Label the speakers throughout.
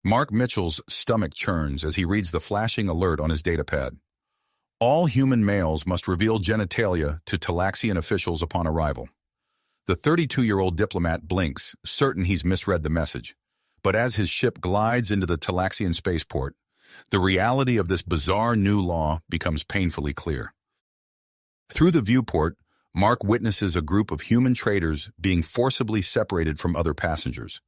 Speaker 1: Mark Mitchell's stomach churns as he reads the flashing alert on his datapad. All human males must reveal genitalia to Talaxian officials upon arrival. The 32-year-old diplomat blinks, certain he's misread the message. But as his ship glides into the Talaxian spaceport, the reality of this bizarre new law becomes painfully clear. Through the viewport, Mark witnesses a group of human traders being forcibly separated from other passengers.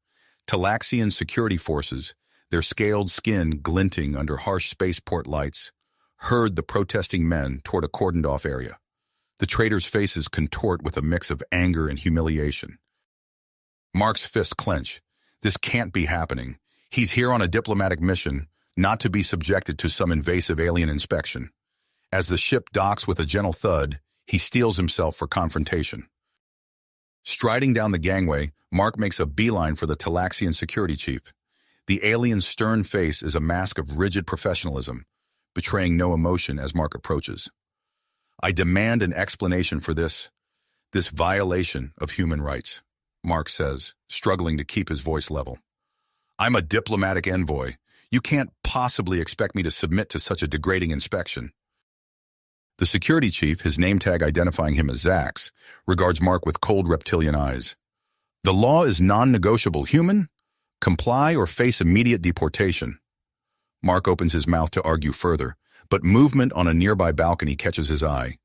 Speaker 1: Talaxian security forces, their scaled skin glinting under harsh spaceport lights, herd the protesting men toward a cordoned-off area. The traders' faces contort with a mix of anger and humiliation. Mark's fists clench. This can't be happening. He's here on a diplomatic mission, not to be subjected to some invasive alien inspection. As the ship docks with a gentle thud, he steels himself for confrontation. Striding down the gangway, Mark makes a beeline for the Talaxian security chief. The alien's stern face is a mask of rigid professionalism, betraying no emotion as Mark approaches. "I demand an explanation for this violation of human rights," Mark says, struggling to keep his voice level. "I'm a diplomatic envoy. You can't possibly expect me to submit to such a degrading inspection." The security chief, his name tag identifying him as Zax, regards Mark with cold reptilian eyes. "The law is non-negotiable. Human? Comply or face immediate deportation." Mark opens his mouth to argue further, but movement on a nearby balcony catches his eye.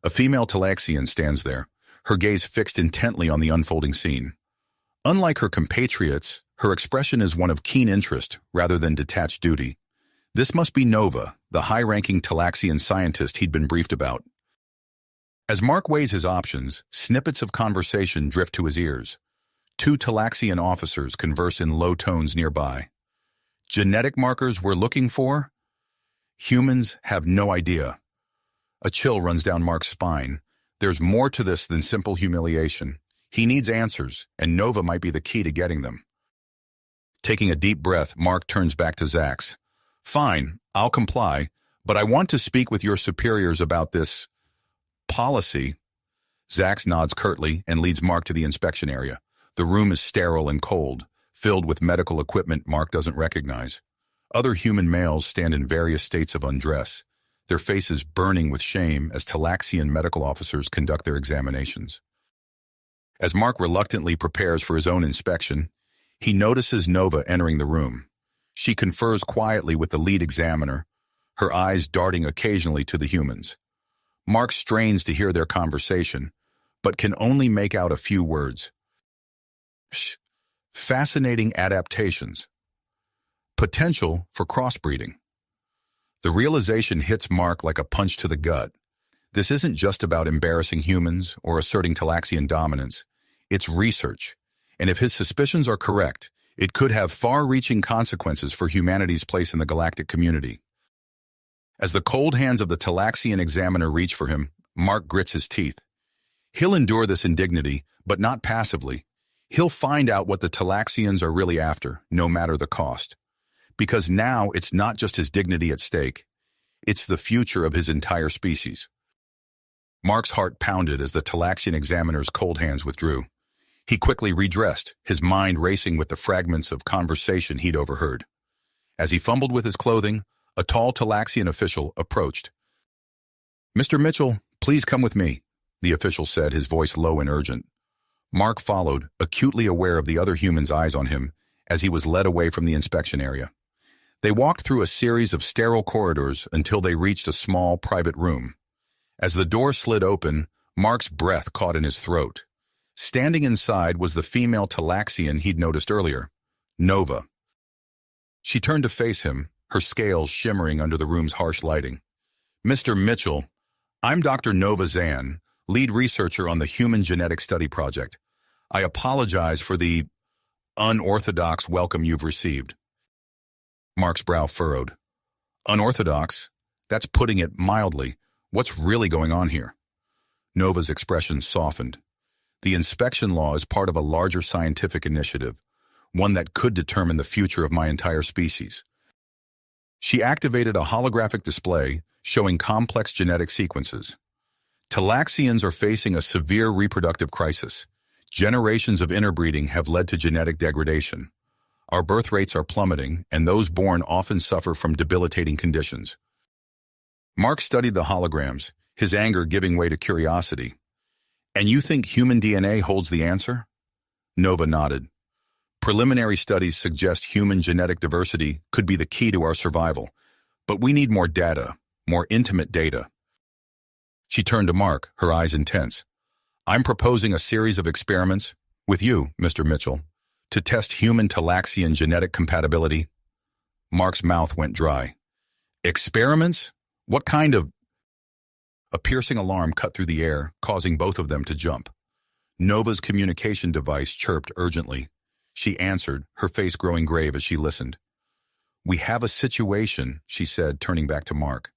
Speaker 1: A female Talaxian stands there, her gaze fixed intently on the unfolding scene. Unlike her compatriots, her expression is one of keen interest rather than detached duty. This must be Nova, the high-ranking Talaxian scientist he'd been briefed about. As Mark weighs his options, snippets of conversation drift to his ears. Two Talaxian officers converse in low tones nearby. "Genetic markers we're looking for? Humans have no idea." A chill runs down Mark's spine. There's more to this than simple humiliation. He needs answers, and Nova might be the key to getting them. Taking a deep breath, Mark turns back to Zax. "Fine, I'll comply, but I want to speak with your superiors about this policy." Zax nods curtly and leads Mark to the inspection area. The room is sterile and cold, filled with medical equipment Mark doesn't recognize. Other human males stand in various states of undress, their faces burning with shame as Talaxian medical officers conduct their examinations. As Mark reluctantly prepares for his own inspection, he notices Nova entering the room. She confers quietly with the lead examiner, her eyes darting occasionally to the humans. Mark strains to hear their conversation, but can only make out a few words. Fascinating adaptations. Potential for crossbreeding. The realization hits Mark like a punch to the gut. This isn't just about embarrassing humans or asserting Talaxian dominance. It's research, and if his suspicions are correct, it could have far-reaching consequences for humanity's place in the galactic community. As the cold hands of the Talaxian examiner reach for him, Mark grits his teeth. He'll endure this indignity, but not passively. He'll find out what the Talaxians are really after, no matter the cost. Because now it's not just his dignity at stake, it's the future of his entire species. Mark's heart pounded as the Talaxian examiner's cold hands withdrew. He quickly redressed, his mind racing with the fragments of conversation he'd overheard. As he fumbled with his clothing, a tall Talaxian official approached. "Mr. Mitchell, please come with me," the official said, his voice low and urgent. Mark followed, acutely aware of the other human's eyes on him, as he was led away from the inspection area. They walked through a series of sterile corridors until they reached a small, private room. As the door slid open, Mark's breath caught in his throat. Standing inside was the female Talaxian he'd noticed earlier, Nova. She turned to face him, her scales shimmering under the room's harsh lighting. "Mr. Mitchell, I'm Dr. Nova Zan, lead researcher on the Human Genetic Study Project. I apologize for the unorthodox welcome you've received." Mark's brow furrowed. "Unorthodox? That's putting it mildly. What's really going on here?" Nova's expression softened. "The inspection law is part of a larger scientific initiative, one that could determine the future of my entire species." She activated a holographic display showing complex genetic sequences. Talaxians are facing a severe reproductive crisis. Generations of interbreeding have led to genetic degradation. Our birth rates are plummeting, and those born often suffer from debilitating conditions. Mark studied the holograms, his anger giving way to curiosity. And you think human DNA holds the answer? Nova nodded. Preliminary studies suggest human genetic diversity could be the key to our survival, but we need more data, more intimate data. She turned to Mark, her eyes intense. I'm proposing a series of experiments, with you, Mr. Mitchell, to test human Talaxian genetic compatibility. Mark's mouth went dry. Experiments? What kind of... A piercing alarm cut through the air, causing both of them to jump. Nova's communication device chirped urgently. She answered, her face growing grave as she listened. We have a situation, she said, turning back to Mark.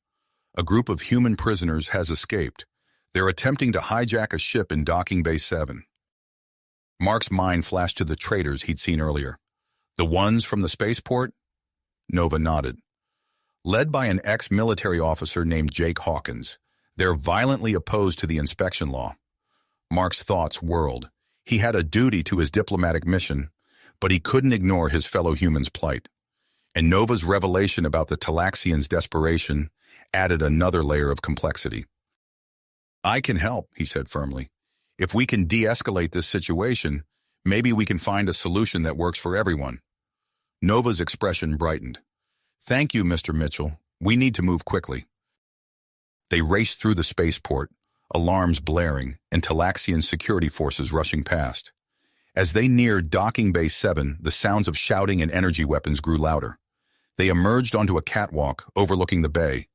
Speaker 1: A group of human prisoners has escaped. They're attempting to hijack a ship in Docking Bay 7. Mark's mind flashed to the traitors he'd seen earlier. The ones from the spaceport? Nova nodded. Led by an ex-military officer named Jake Hawkins, they're violently opposed to the inspection law. Mark's thoughts whirled. He had a duty to his diplomatic mission, but he couldn't ignore his fellow humans' plight. And Nova's revelation about the Talaxians' desperation added another layer of complexity. I can help, he said firmly. If we can de-escalate this situation, maybe we can find a solution that works for everyone. Nova's expression brightened. Thank you, Mr. Mitchell. We need to move quickly. They raced through the spaceport, alarms blaring and Talaxian security forces rushing past. As they neared Docking Bay 7, the sounds of shouting and energy weapons grew louder. They emerged onto a catwalk overlooking the bay.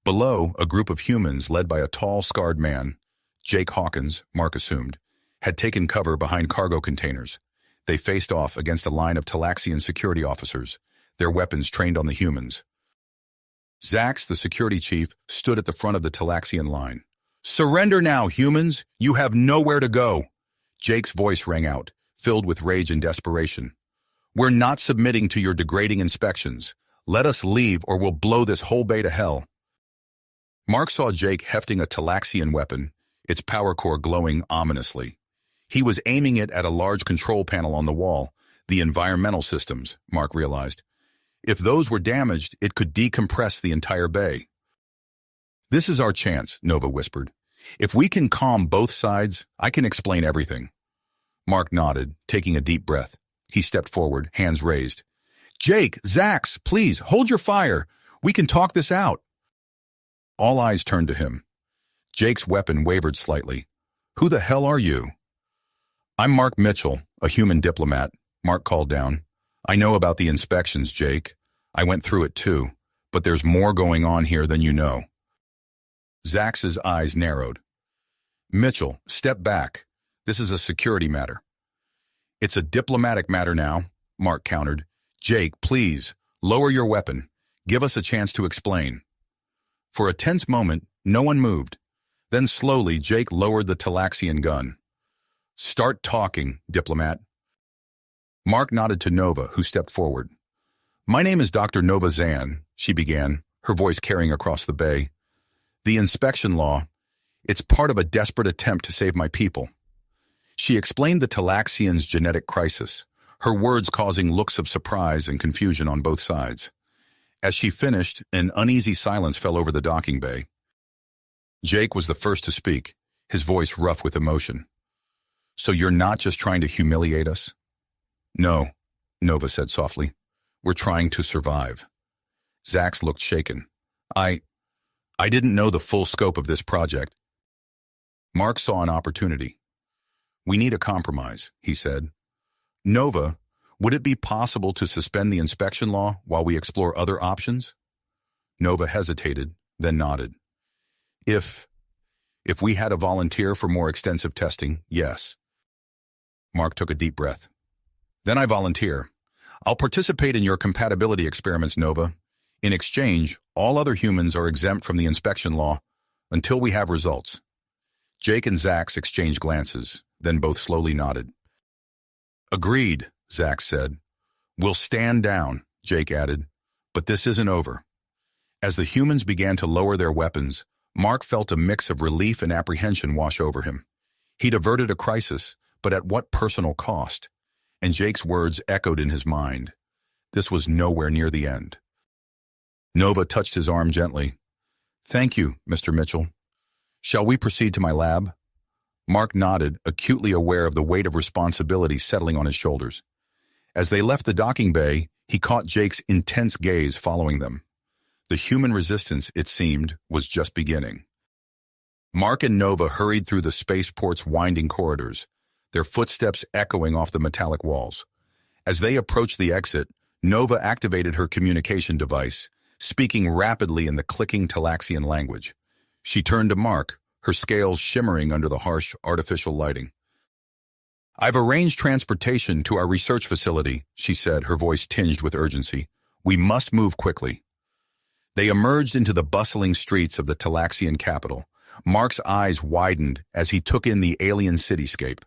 Speaker 1: Below, a group of humans led by a tall, scarred man, Jake Hawkins, Mark assumed, had taken cover behind cargo containers. They faced off against a line of Talaxian security officers, their weapons trained on the humans. Zax, the security chief, stood at the front of the Talaxian line. Surrender now, humans! You have nowhere to go! Jake's voice rang out, filled with rage and desperation. We're not submitting to your degrading inspections. Let us leave or we'll blow this whole bay to hell. Mark saw Jake hefting a Talaxian weapon, its power core glowing ominously. He was aiming it at a large control panel on the wall, the environmental systems, Mark realized. If those were damaged, it could decompress the entire bay. This is our chance, Nova whispered. If we can calm both sides, I can explain everything. Mark nodded, taking a deep breath. He stepped forward, hands raised. Jake, Zax, please, hold your fire. We can talk this out. All eyes turned to him. Jake's weapon wavered slightly. Who the hell are you? I'm Mark Mitchell, a human diplomat, Mark called down. I know about the inspections, Jake. I went through it too, but there's more going on here than you know. Zax's eyes narrowed. Mitchell, step back. This is a security matter. It's a diplomatic matter now, Mark countered. Jake, please, lower your weapon. Give us a chance to explain. For a tense moment, no one moved. Then slowly, Jake lowered the Talaxian gun. Start talking, diplomat. Mark nodded to Nova, who stepped forward. My name is Dr. Nova Zan, she began, her voice carrying across the bay. The inspection law, it's part of a desperate attempt to save my people. She explained the Talaxians' genetic crisis, her words causing looks of surprise and confusion on both sides. As she finished, an uneasy silence fell over the docking bay. Jake was the first to speak, his voice rough with emotion. So you're not just trying to humiliate us? No, Nova said softly. We're trying to survive. Zax looked shaken. I didn't know the full scope of this project. Mark saw an opportunity. We need a compromise, he said. Nova, would it be possible to suspend the inspection law while we explore other options? Nova hesitated, then nodded. If we had a volunteer for more extensive testing, yes. Mark took a deep breath. Then I volunteer. I'll participate in your compatibility experiments, Nova. In exchange, all other humans are exempt from the inspection law until we have results. Jake and Zax exchanged glances, then both slowly nodded. Agreed, Zax said. We'll stand down, Jake added. But this isn't over. As the humans began to lower their weapons, Mark felt a mix of relief and apprehension wash over him. He'd averted a crisis, but at what personal cost? And Jake's words echoed in his mind. This was nowhere near the end. Nova touched his arm gently. "Thank you, Mr. Mitchell. Shall we proceed to my lab?" Mark nodded, acutely aware of the weight of responsibility settling on his shoulders. As they left the docking bay, he caught Jake's intense gaze following them. The human resistance, it seemed, was just beginning. Mark and Nova hurried through the spaceport's winding corridors, their footsteps echoing off the metallic walls. As they approached the exit, Nova activated her communication device, speaking rapidly in the clicking Talaxian language. She turned to Mark, her scales shimmering under the harsh, artificial lighting. "I've arranged transportation to our research facility," she said, her voice tinged with urgency. "We must move quickly." They emerged into the bustling streets of the Talaxian capital. Mark's eyes widened as he took in the alien cityscape.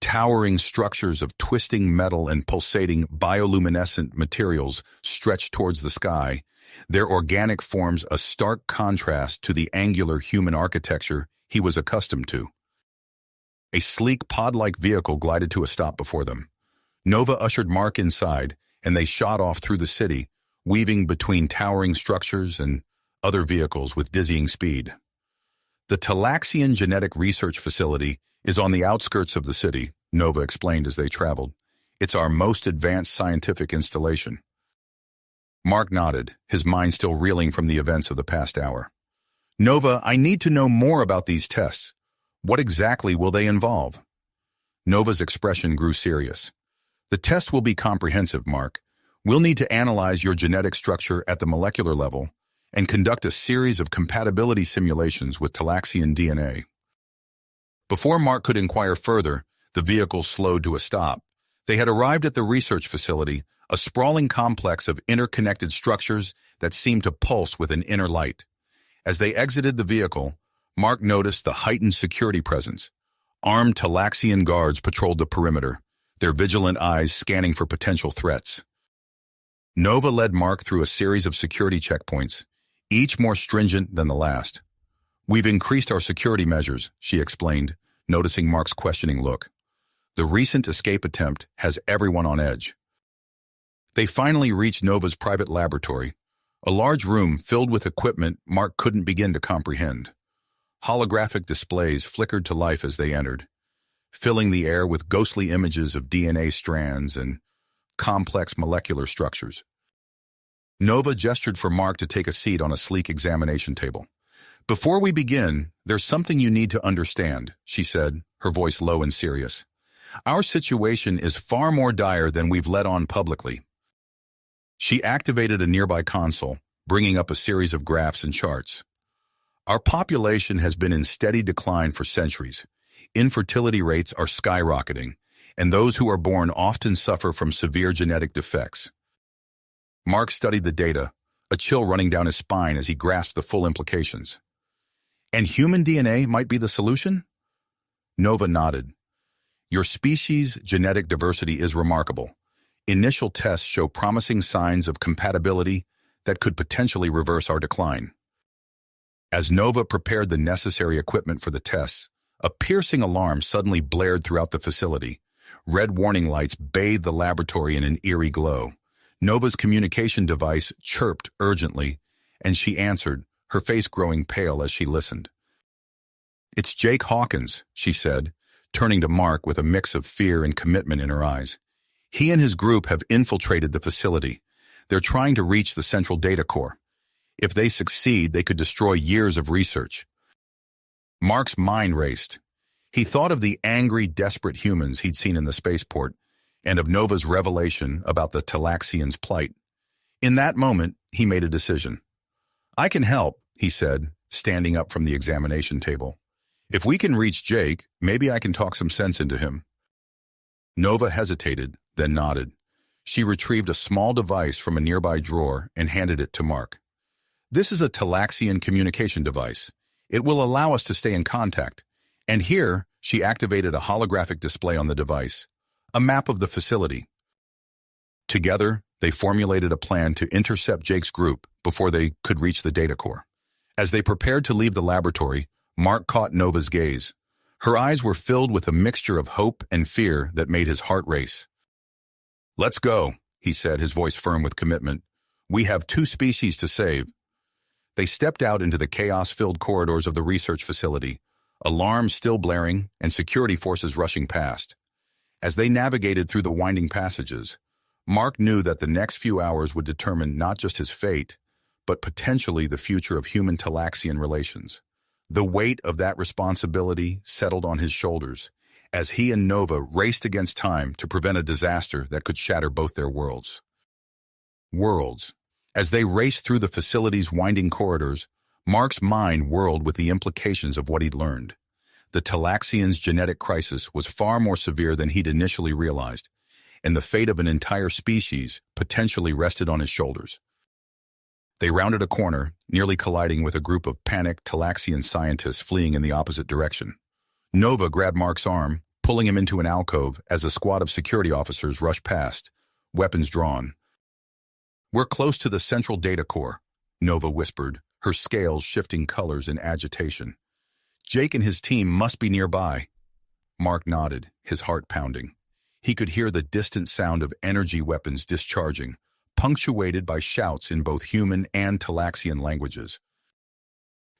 Speaker 1: Towering structures of twisting metal and pulsating bioluminescent materials stretched towards the sky, their organic forms a stark contrast to the angular human architecture he was accustomed to. A sleek pod-like vehicle glided to a stop before them. Nova ushered Mark inside, and they shot off through the city, weaving between towering structures and other vehicles with dizzying speed. The Talaxian Genetic Research Facility is on the outskirts of the city, Nova explained as they traveled. "It's our most advanced scientific installation." Mark nodded, his mind still reeling from the events of the past hour. "Nova, I need to know more about these tests. What exactly will they involve?" Nova's expression grew serious. "The test will be comprehensive, Mark. We'll need to analyze your genetic structure at the molecular level and conduct a series of compatibility simulations with Talaxian DNA." Before Mark could inquire further, the vehicle slowed to a stop. They had arrived at the research facility, a sprawling complex of interconnected structures that seemed to pulse with an inner light. As they exited the vehicle, Mark noticed the heightened security presence. Armed Talaxian guards patrolled the perimeter, their vigilant eyes scanning for potential threats. Nova led Mark through a series of security checkpoints, each more stringent than the last. "We've increased our security measures," she explained, noticing Mark's questioning look. "The recent escape attempt has everyone on edge." They finally reached Nova's private laboratory, a large room filled with equipment Mark couldn't begin to comprehend. Holographic displays flickered to life as they entered, filling the air with ghostly images of DNA strands and complex molecular structures. Nova gestured for Mark to take a seat on a sleek examination table. "Before we begin, there's something you need to understand," she said, her voice low and serious. "Our situation is far more dire than we've let on publicly." She activated a nearby console, bringing up a series of graphs and charts. "Our population has been in steady decline for centuries. Infertility rates are skyrocketing, and those who are born often suffer from severe genetic defects." Mark studied the data, a chill running down his spine as he grasped the full implications. "And human DNA might be the solution?" Nova nodded. "Your species' genetic diversity is remarkable. Initial tests show promising signs of compatibility that could potentially reverse our decline." As Nova prepared the necessary equipment for the tests, a piercing alarm suddenly blared throughout the facility. Red warning lights bathed the laboratory in an eerie glow. Nova's communication device chirped urgently, and she answered, her face growing pale as she listened. "It's Jake Hawkins," she said, turning to Mark with a mix of fear and commitment in her eyes. "He and his group have infiltrated the facility. They're trying to reach the central data core. If they succeed, they could destroy years of research." Mark's mind raced. He thought of the angry, desperate humans he'd seen in the spaceport, and of Nova's revelation about the Talaxians' plight. In that moment, he made a decision. "I can help," he said, standing up from the examination table. "If we can reach Jake, maybe I can talk some sense into him." Nova hesitated, then nodded. She retrieved a small device from a nearby drawer and handed it to Mark. "This is a Talaxian communication device. It will allow us to stay in contact." And here, she activated a holographic display on the device, a map of the facility. Together, they formulated a plan to intercept Jake's group before they could reach the data core. As they prepared to leave the laboratory, Mark caught Nova's gaze. Her eyes were filled with a mixture of hope and fear that made his heart race. "Let's go," he said, his voice firm with commitment. We have 2 species to save. They stepped out into the chaos-filled corridors of the research facility, alarms still blaring and security forces rushing past. As they navigated through the winding passages, Mark knew that the next few hours would determine not just his fate, but potentially the future of human-Talaxian relations. The weight of that responsibility settled on his shoulders as he and Nova raced against time to prevent a disaster that could shatter both their worlds. As they raced through the facility's winding corridors, Mark's mind whirled with the implications of what he'd learned. The Talaxians' genetic crisis was far more severe than he'd initially realized, and the fate of an entire species potentially rested on his shoulders. They rounded a corner, nearly colliding with a group of panicked Talaxian scientists fleeing in the opposite direction. Nova grabbed Mark's arm, pulling him into an alcove as a squad of security officers rushed past, weapons drawn. We're close to the central data core, Nova whispered, her scales shifting colors in agitation. Jake and his team must be nearby. Mark nodded, his heart pounding. He could hear the distant sound of energy weapons discharging, punctuated by shouts in both human and Talaxian languages.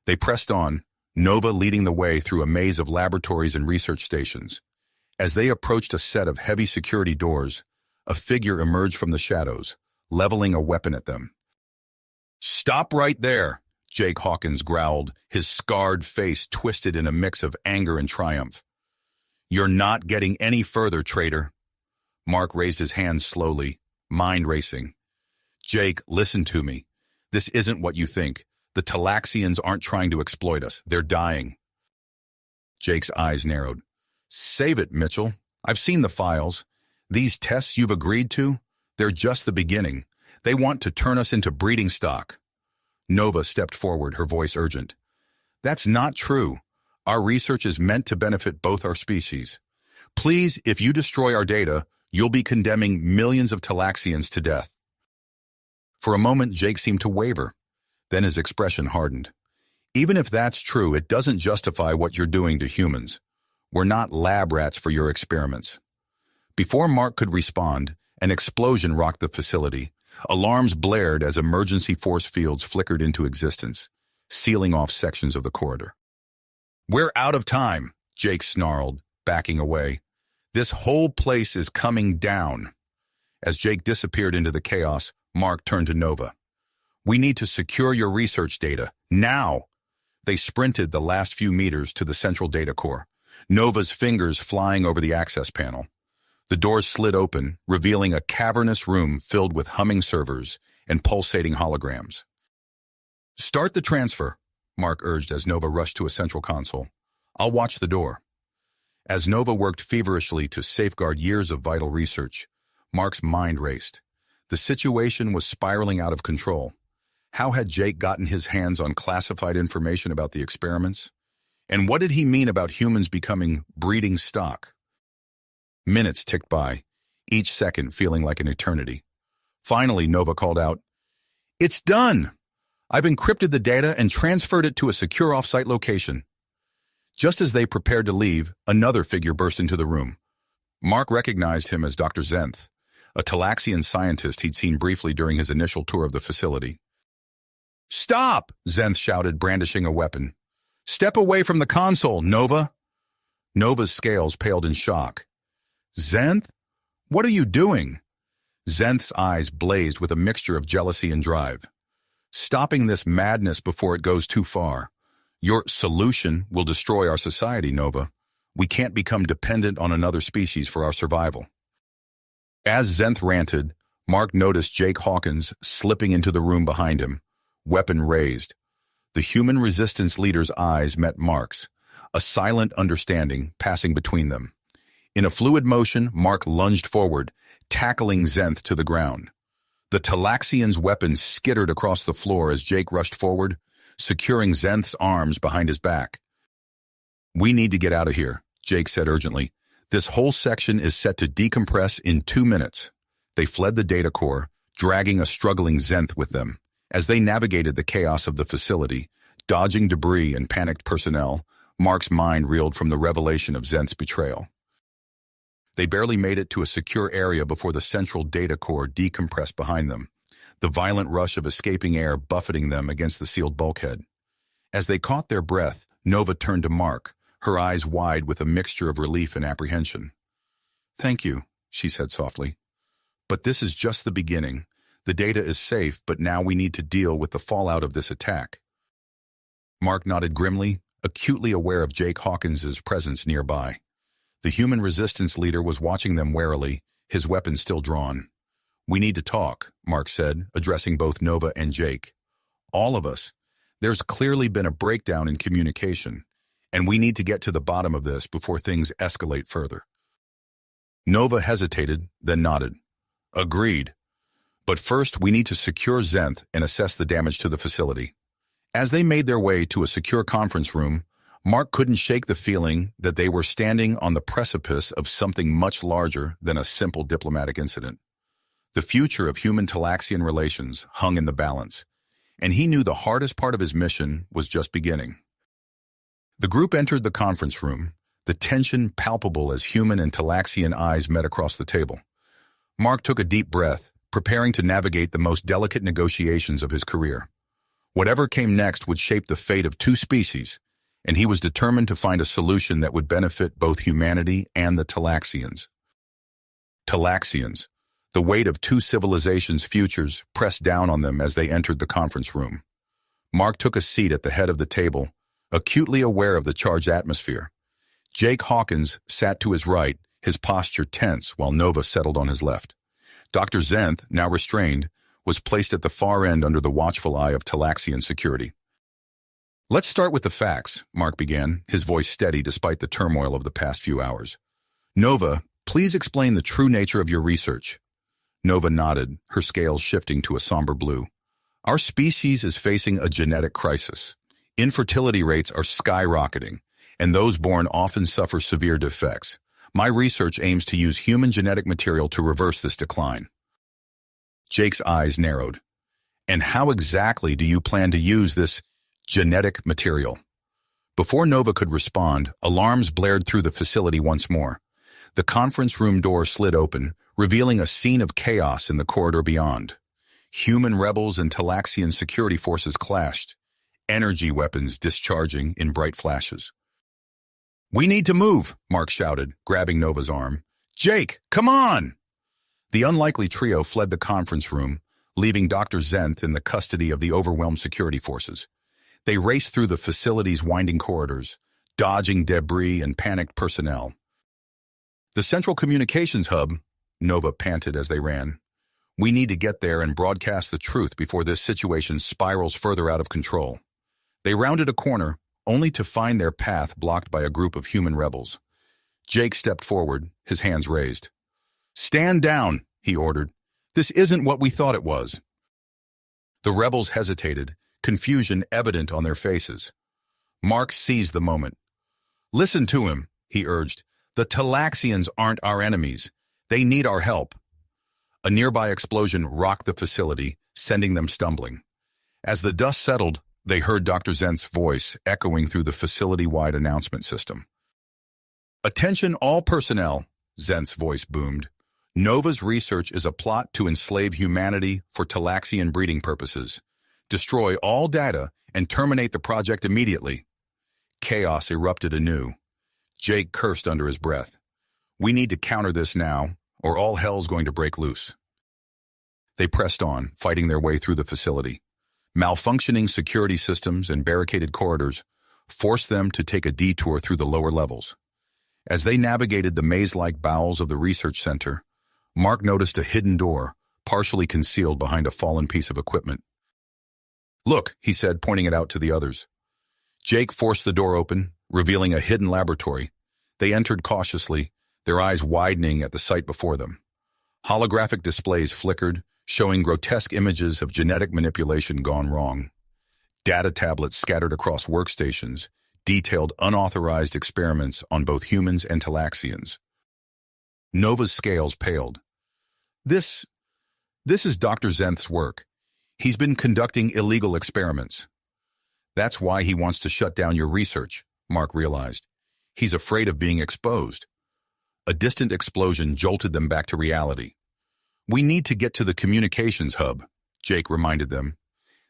Speaker 1: They pressed on, Nova leading the way through a maze of laboratories and research stations. As they approached a set of heavy security doors, a figure emerged from the shadows, leveling a weapon at them. "Stop right there," Jake Hawkins growled, his scarred face twisted in a mix of anger and triumph. "You're not getting any further, traitor." Mark raised his hands slowly, mind racing. "Jake, listen to me. This isn't what you think. The Talaxians aren't trying to exploit us. They're dying." Jake's eyes narrowed. "Save it, Mitchell. I've seen the files. These tests you've agreed to, they're just the beginning. They want to turn us into breeding stock." Nova stepped forward, her voice urgent. "That's not true. Our research is meant to benefit both our species. Please, if you destroy our data, you'll be condemning millions of Talaxians to death." For a moment, Jake seemed to waver. Then his expression hardened. "Even if that's true, it doesn't justify what you're doing to humans. We're not lab rats for your experiments." Before Mark could respond, an explosion rocked the facility. Alarms blared as emergency force fields flickered into existence, sealing off sections of the corridor. "We're out of time," Jake snarled, backing away. "This whole place is coming down." As Jake disappeared into the chaos, Mark turned to Nova. "We need to secure your research data, now!" They sprinted the last few meters to the central data core, Nova's fingers flying over the access panel. The doors slid open, revealing a cavernous room filled with humming servers and pulsating holograms. "Start the transfer," Mark urged as Nova rushed to a central console. "I'll watch the door." As Nova worked feverishly to safeguard years of vital research, Mark's mind raced. The situation was spiraling out of control. How had Jake gotten his hands on classified information about the experiments? And what did he mean about humans becoming breeding stock? Minutes ticked by, each second feeling like an eternity. Finally, Nova called out, "It's done! I've encrypted the data and transferred it to a secure off-site location." Just as they prepared to leave, another figure burst into the room. Mark recognized him as Dr. Zenth, a Talaxian scientist he'd seen briefly during his initial tour of the facility. "Stop!" Zenth shouted, brandishing a weapon. "Step away from the console, Nova!" Nova's scales paled in shock. "Zenth? What are you doing?" Zenth's eyes blazed with a mixture of jealousy and drive. "Stopping this madness before it goes too far. Your solution will destroy our society, Nova. We can't become dependent on another species for our survival." As Zenth ranted, Mark noticed Jake Hawkins slipping into the room behind him, weapon raised. The human resistance leader's eyes met Mark's, a silent understanding passing between them. In a fluid motion, Mark lunged forward, tackling Zenth to the ground. The Talaxian's weapon skittered across the floor as Jake rushed forward, securing Zenth's arms behind his back. "We need to get out of here," Jake said urgently. "This whole section is set to decompress in 2 minutes." They fled the data core, dragging a struggling Zenth with them. As they navigated the chaos of the facility, dodging debris and panicked personnel, Mark's mind reeled from the revelation of Zenth's betrayal. They barely made it to a secure area before the central data core decompressed behind them, the violent rush of escaping air buffeting them against the sealed bulkhead. As they caught their breath, Nova turned to Mark, her eyes wide with a mixture of relief and apprehension. "Thank you," she said softly. "But this is just the beginning. The data is safe, but now we need to deal with the fallout of this attack." Mark nodded grimly, acutely aware of Jake Hawkins's presence nearby. The human resistance leader was watching them warily, his weapon still drawn. "We need to talk," Mark said, addressing both Nova and Jake. "All of us. There's clearly been a breakdown in communication, and we need to get to the bottom of this before things escalate further." Nova hesitated, then nodded. "Agreed. But first, we need to secure Zenth and assess the damage to the facility." As they made their way to a secure conference room, Mark couldn't shake the feeling that they were standing on the precipice of something much larger than a simple diplomatic incident. The future of human-Talaxian relations hung in the balance, and he knew the hardest part of his mission was just beginning. The group entered the conference room, the tension palpable as human and Talaxian eyes met across the table. Mark took a deep breath, preparing to navigate the most delicate negotiations of his career. Whatever came next would shape the fate of two species, and he was determined to find a solution that would benefit both humanity and the Talaxians. Talaxians, the weight of two civilizations' futures pressed down on them as they entered the conference room. Mark took a seat at the head of the table, acutely aware of the charged atmosphere. Jake Hawkins sat to his right, his posture tense while Nova settled on his left. Dr. Zenth, now restrained, was placed at the far end under the watchful eye of Talaxian security. "Let's start with the facts," Mark began, his voice steady despite the turmoil of the past few hours. "Nova, please explain the true nature of your research." Nova nodded, her scales shifting to a somber blue. "Our species is facing a genetic crisis. Infertility rates are skyrocketing, and those born often suffer severe defects. My research aims to use human genetic material to reverse this decline." Jake's eyes narrowed. "And how exactly do you plan to use this genetic material?" Before Nova could respond, alarms blared through the facility once more. The conference room door slid open, revealing a scene of chaos in the corridor beyond. Human rebels and Talaxian security forces clashed, energy weapons discharging in bright flashes. "We need to move," Mark shouted, grabbing Nova's arm. "Jake, come on!" The unlikely trio fled the conference room, leaving Dr. Zenth in the custody of the overwhelmed security forces. They raced through the facility's winding corridors, dodging debris and panicked personnel. "The central communications hub," Nova panted as they ran. "We need to get there and broadcast the truth before this situation spirals further out of control." They rounded a corner, only to find their path blocked by a group of human rebels. Jake stepped forward, his hands raised. "Stand down," he ordered. "This isn't what we thought it was." The rebels hesitated, confusion evident on their faces. Mark seized the moment. "Listen to him," he urged. "The Talaxians aren't our enemies. They need our help." A nearby explosion rocked the facility, sending them stumbling. As the dust settled, they heard Dr. Zenth's voice echoing through the facility-wide announcement system. "Attention all personnel," Zenth's voice boomed. "Nova's research is a plot to enslave humanity for Talaxian breeding purposes. Destroy all data and terminate the project immediately." Chaos erupted anew. Jake cursed under his breath. "We need to counter this now, or all hell's going to break loose." They pressed on, fighting their way through the facility. Malfunctioning security systems and barricaded corridors forced them to take a detour through the lower levels. As they navigated the maze-like bowels of the research center, Mark noticed a hidden door, partially concealed behind a fallen piece of equipment. "Look," he said, pointing it out to the others. Jake forced the door open, revealing a hidden laboratory. They entered cautiously, their eyes widening at the sight before them. Holographic displays flickered, showing grotesque images of genetic manipulation gone wrong. Data tablets scattered across workstations detailed unauthorized experiments on both humans and Talaxians. Nova's scales paled. This is Dr. Zenth's work. He's been conducting illegal experiments." "That's why he wants to shut down your research," Mark realized. "He's afraid of being exposed." A distant explosion jolted them back to reality. "We need to get to the communications hub," Jake reminded them.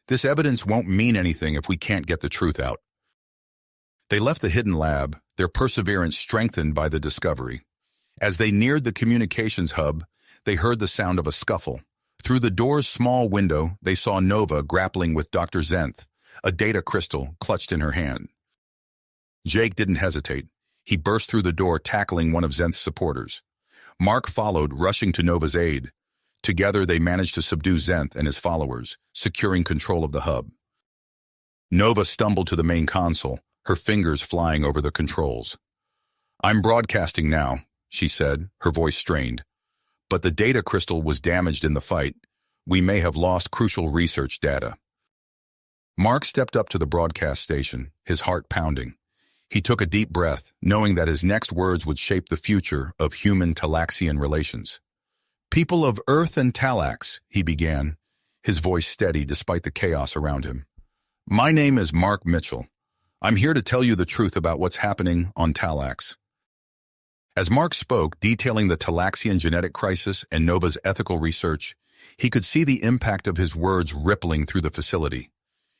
Speaker 1: "This evidence won't mean anything if we can't get the truth out." They left the hidden lab, their perseverance strengthened by the discovery. As they neared the communications hub, they heard the sound of a scuffle. Through the door's small window, they saw Nova grappling with Dr. Zenth, a data crystal clutched in her hand. Jake didn't hesitate. He burst through the door, tackling one of Zenth's supporters. Mark followed, rushing to Nova's aid. Together, they managed to subdue Zenth and his followers, securing control of the hub. Nova stumbled to the main console, her fingers flying over the controls. "I'm broadcasting now," she said, her voice strained. "But the data crystal was damaged in the fight. We may have lost crucial research data." Mark stepped up to the broadcast station, his heart pounding. He took a deep breath, knowing that his next words would shape the future of human-Talaxian relations. "People of Earth and Talax," he began, his voice steady despite the chaos around him. "My name is Mark Mitchell. I'm here to tell you the truth about what's happening on Talax." As Mark spoke, detailing the Talaxian genetic crisis and Nova's ethical research, he could see the impact of his words rippling through the facility.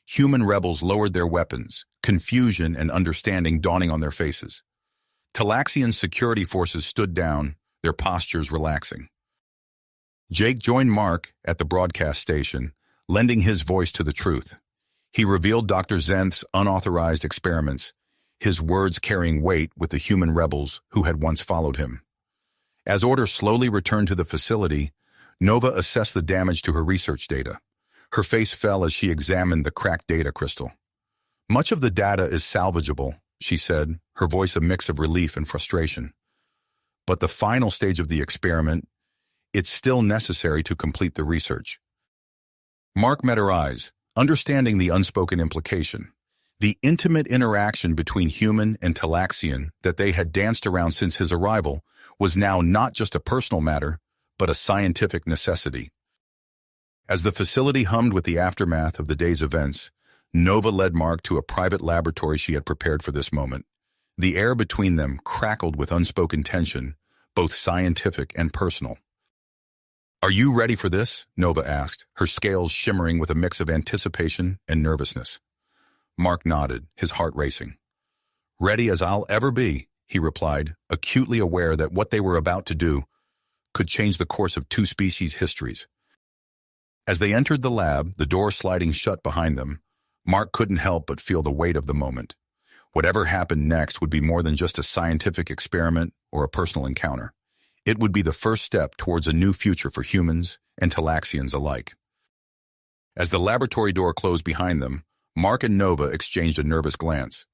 Speaker 1: Human rebels lowered their weapons, confusion and understanding dawning on their faces. Talaxian security forces stood down, their postures relaxing. Jake joined Mark at the broadcast station, lending his voice to the truth. He revealed Dr. Zenth's unauthorized experiments, his words carrying weight with the human rebels who had once followed him. As order slowly returned to the facility, Nova assessed the damage to her research data. Her face fell as she examined the cracked data crystal. "Much of the data is salvageable," she said, her voice a mix of relief and frustration. "But the final stage of the experiment, it's still necessary to complete the research." Mark met her eyes, understanding the unspoken implication. The intimate interaction between human and Talaxian that they had danced around since his arrival was now not just a personal matter, but a scientific necessity. As the facility hummed with the aftermath of the day's events, Nova led Mark to a private laboratory she had prepared for this moment. The air between them crackled with unspoken tension, both scientific and personal. "Are you ready for this?" Nova asked, her scales shimmering with a mix of anticipation and nervousness. Mark nodded, his heart racing. "Ready as I'll ever be," he replied, acutely aware that what they were about to do could change the course of two species' histories. As they entered the lab, the door sliding shut behind them, Mark couldn't help but feel the weight of the moment. Whatever happened next would be more than just a scientific experiment or a personal encounter. It would be the first step towards a new future for humans and Talaxians alike. As the laboratory door closed behind them, Mark and Nova exchanged a nervous glance.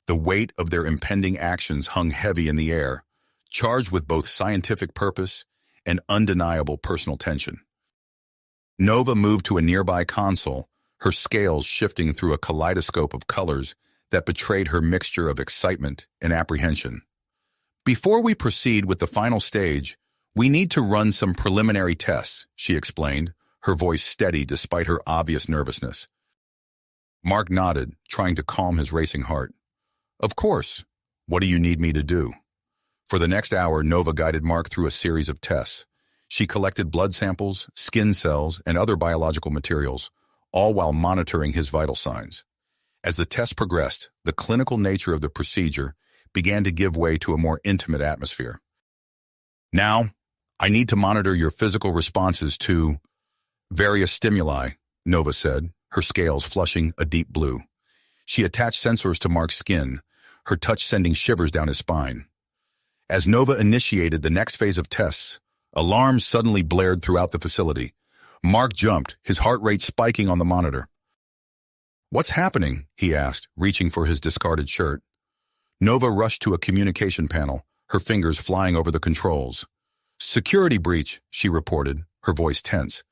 Speaker 1: The weight of their impending actions hung heavy in the air, charged with both scientific purpose and undeniable personal tension. Nova moved to a nearby console, her scales shifting through a kaleidoscope of colors that betrayed her mixture of excitement and apprehension. "Before we proceed with the final stage, we need to run some preliminary tests," she explained, her voice steady despite her obvious nervousness. Mark nodded, trying to calm his racing heart. "Of course. What do you need me to do?" For the next hour, Nova guided Mark through a series of tests. She collected blood samples, skin cells, and other biological materials, all while monitoring his vital signs. As the test progressed, the clinical nature of the procedure began to give way to a more intimate atmosphere. "Now, I need to monitor your physical responses to various stimuli," Nova said, her scales flushing a deep blue. She attached sensors to Mark's skin, her touch sending shivers down his spine. As Nova initiated the next phase of tests, alarms suddenly blared throughout the facility. Mark jumped, his heart rate spiking on the monitor. "What's happening?" he asked, reaching for his discarded shirt. Nova rushed to a communication panel, her fingers flying over the controls. "Security breach," she reported, her voice tense.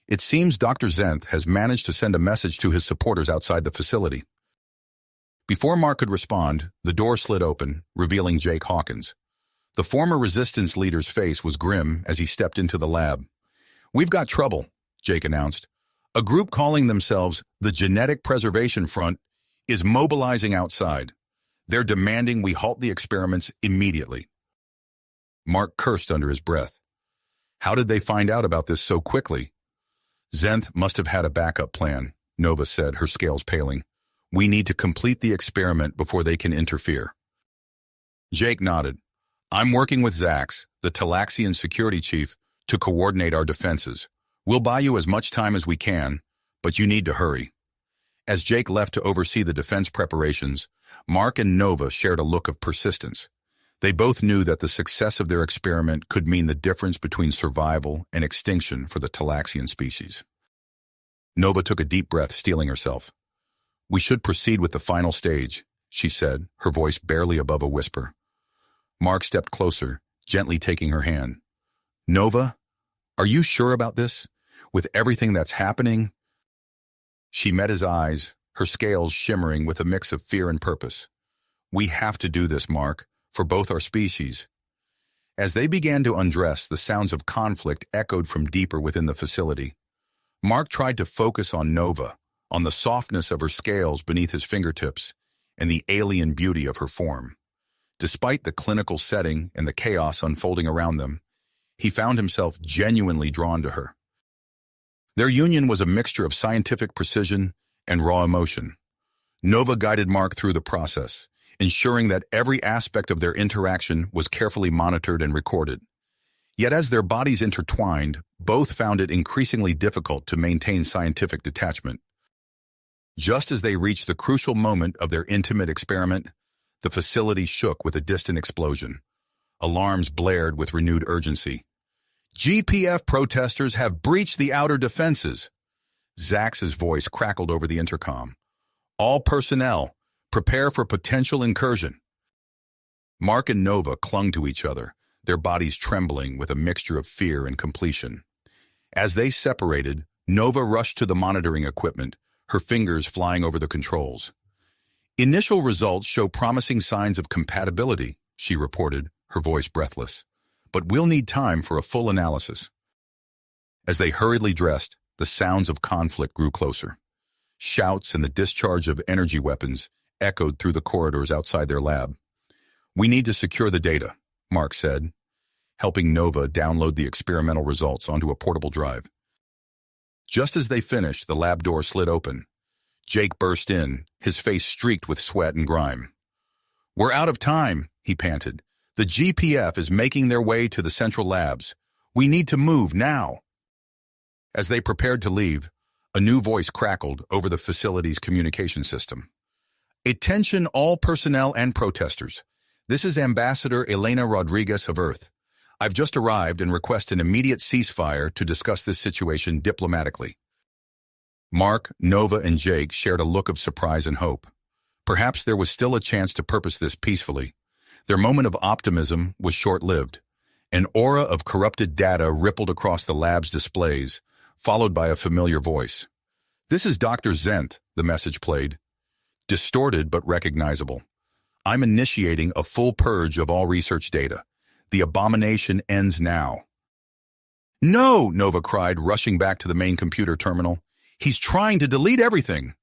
Speaker 1: "It seems Dr. Zenth has managed to send a message to his supporters outside the facility." Before Mark could respond, the door slid open, revealing Jake Hawkins. The former resistance leader's face was grim as he stepped into the lab. "We've got trouble," Jake announced. "A group calling themselves the Genetic Preservation Front is mobilizing outside. They're demanding we halt the experiments immediately." Mark cursed under his breath. How did they find out about this so quickly? Zenth must have had a backup plan, Nova said, her scales paling. We need to complete the experiment before they can interfere. Jake nodded. I'm working with Zax, the Talaxian security chief, to coordinate our defenses. We'll buy you as much time as we can, but you need to hurry. As Jake left to oversee the defense preparations, Mark and Nova shared a look of persistence. They both knew that the success of their experiment could mean the difference between survival and extinction for the Talaxian species. Nova took a deep breath, steeling herself. We should proceed with the final stage, she said, her voice barely above a whisper. Mark stepped closer, gently taking her hand. Nova, are you sure about this? With everything that's happening? She met his eyes, her scales shimmering with a mix of fear and purpose. We have to do this, Mark, for both our species. As they began to undress, the sounds of conflict echoed from deeper within the facility. Mark tried to focus on Nova, on the softness of her scales beneath his fingertips, and the alien beauty of her form. Despite the clinical setting and the chaos unfolding around them, he found himself genuinely drawn to her. Their union was a mixture of scientific precision and raw emotion. Nova guided Mark through the process, ensuring that every aspect of their interaction was carefully monitored and recorded. Yet as their bodies intertwined, both found it increasingly difficult to maintain scientific detachment. Just as they reached the crucial moment of their intimate experiment, the facility shook with a distant explosion. Alarms blared with renewed urgency. GPF protesters have breached the outer defenses. Zax's voice crackled over the intercom. All personnel, prepare for potential incursion. Mark and Nova clung to each other, their bodies trembling with a mixture of fear and completion. As they separated, Nova rushed to the monitoring equipment, her fingers flying over the controls. Initial results show promising signs of compatibility, she reported, her voice breathless. But we'll need time for a full analysis. As they hurriedly dressed, the sounds of conflict grew closer. Shouts and the discharge of energy weapons echoed through the corridors outside their lab. We need to secure the data, Mark said, helping Nova download the experimental results onto a portable drive. Just as they finished, the lab door slid open. Jake burst in, his face streaked with sweat and grime. We're out of time, he panted. The GPF is making their way to the central labs. We need to move now. As they prepared to leave, a new voice crackled over the facility's communication system. Attention all personnel and protesters. This is Ambassador Elena Rodriguez of Earth. I've just arrived and request an immediate ceasefire to discuss this situation diplomatically. Mark, Nova, and Jake shared a look of surprise and hope. Perhaps there was still a chance to purpose this peacefully. Their moment of optimism was short-lived. An aura of corrupted data rippled across the lab's displays, followed by a familiar voice. This is Dr. Zenth, the message played. Distorted but recognizable. I'm initiating a full purge of all research data. The abomination ends now. No, Nova cried, rushing back to the main computer terminal. He's trying to delete everything.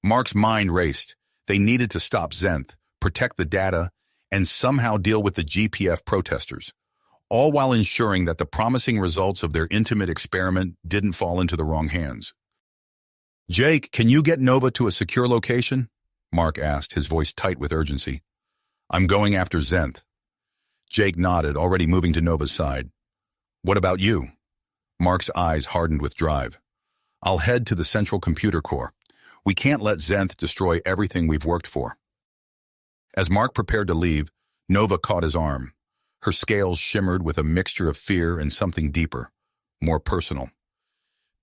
Speaker 1: Mark's mind raced. They needed to stop Zenth, protect the data, and somehow deal with the GPF protesters, all while ensuring that the promising results of their intimate experiment didn't fall into the wrong hands. Jake, can you get Nova to a secure location? Mark asked, his voice tight with urgency. I'm going after Zenth. Jake nodded, already moving to Nova's side. What about you? Mark's eyes hardened with drive. I'll head to the central computer core. We can't let Zenth destroy everything we've worked for. As Mark prepared to leave, Nova caught his arm. Her scales shimmered with a mixture of fear and something deeper, more personal.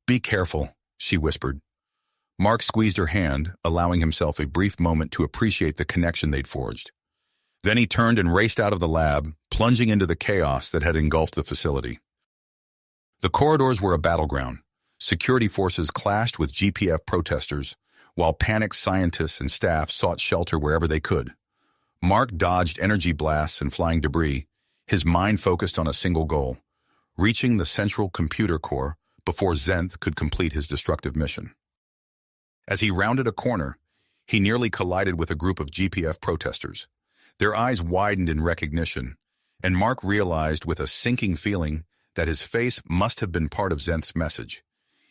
Speaker 1: Be careful, she whispered. Mark squeezed her hand, allowing himself a brief moment to appreciate the connection they'd forged. Then he turned and raced out of the lab, plunging into the chaos that had engulfed the facility. The corridors were a battleground. Security forces clashed with GPF protesters, while panicked scientists and staff sought shelter wherever they could. Mark dodged energy blasts and flying debris, his mind focused on a single goal, reaching the central computer core before Zenth could complete his destructive mission. As he rounded a corner, he nearly collided with a group of GPF protesters. Their eyes widened in recognition, and Mark realized with a sinking feeling that his face must have been part of Zenth's message.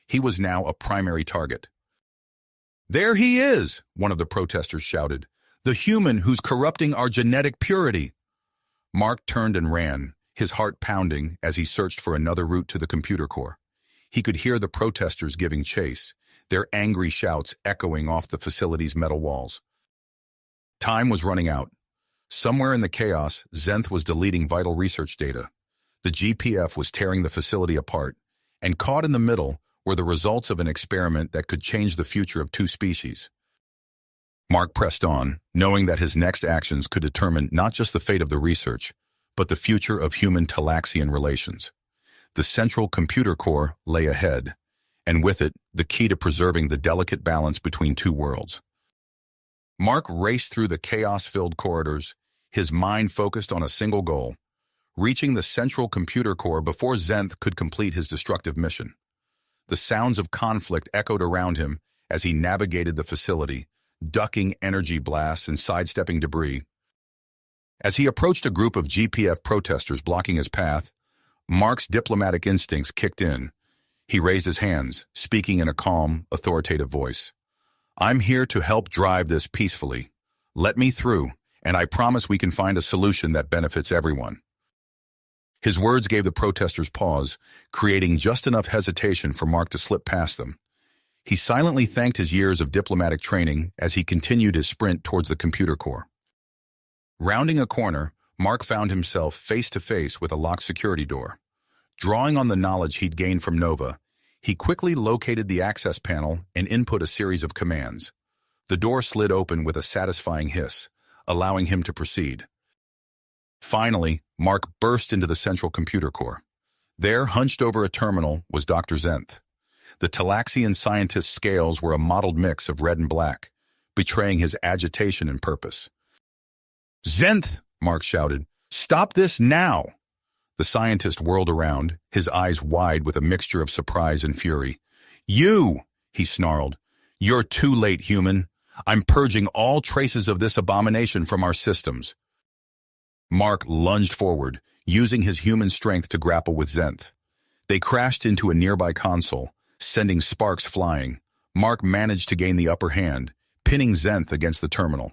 Speaker 1: He was now a primary target. "There he is," one of the protesters shouted. "The human who's corrupting our genetic purity." Mark turned and ran, his heart pounding as he searched for another route to the computer core. He could hear the protesters giving chase, their angry shouts echoing off the facility's metal walls. Time was running out. Somewhere in the chaos, Zenth was deleting vital research data. The GPF was tearing the facility apart, and caught in the middle were the results of an experiment that could change the future of two species. Mark pressed on, knowing that his next actions could determine not just the fate of the research, but the future of human-Talaxian relations. The central computer core lay ahead, and with it, the key to preserving the delicate balance between two worlds. Mark raced through the chaos-filled corridors, his mind focused on a single goal, reaching the central computer core before Zenth could complete his destructive mission. The sounds of conflict echoed around him as he navigated the facility, ducking energy blasts and sidestepping debris. As he approached a group of GPF protesters blocking his path, Mark's diplomatic instincts kicked in. He raised his hands, speaking in a calm, authoritative voice. "I'm here to help drive this peacefully. Let me through, and I promise we can find a solution that benefits everyone." His words gave the protesters pause, creating just enough hesitation for Mark to slip past them. He silently thanked his years of diplomatic training as he continued his sprint towards the computer core. Rounding a corner, Mark found himself face-to-face with a locked security door. Drawing on the knowledge he'd gained from Nova, he quickly located the access panel and input a series of commands. The door slid open with a satisfying hiss, allowing him to proceed. Finally, Mark burst into the central computer core. There, hunched over a terminal, was Dr. Zenth. The Talaxian scientist's scales were a mottled mix of red and black, betraying his agitation and purpose. "Zenth!" Mark shouted. "Stop this now!" The scientist whirled around, his eyes wide with a mixture of surprise and fury. "You!" he snarled. "You're too late, human. I'm purging all traces of this abomination from our systems." Mark lunged forward, using his human strength to grapple with Zenth. They crashed into a nearby console, sending sparks flying. Mark managed to gain the upper hand, pinning Zenth against the terminal.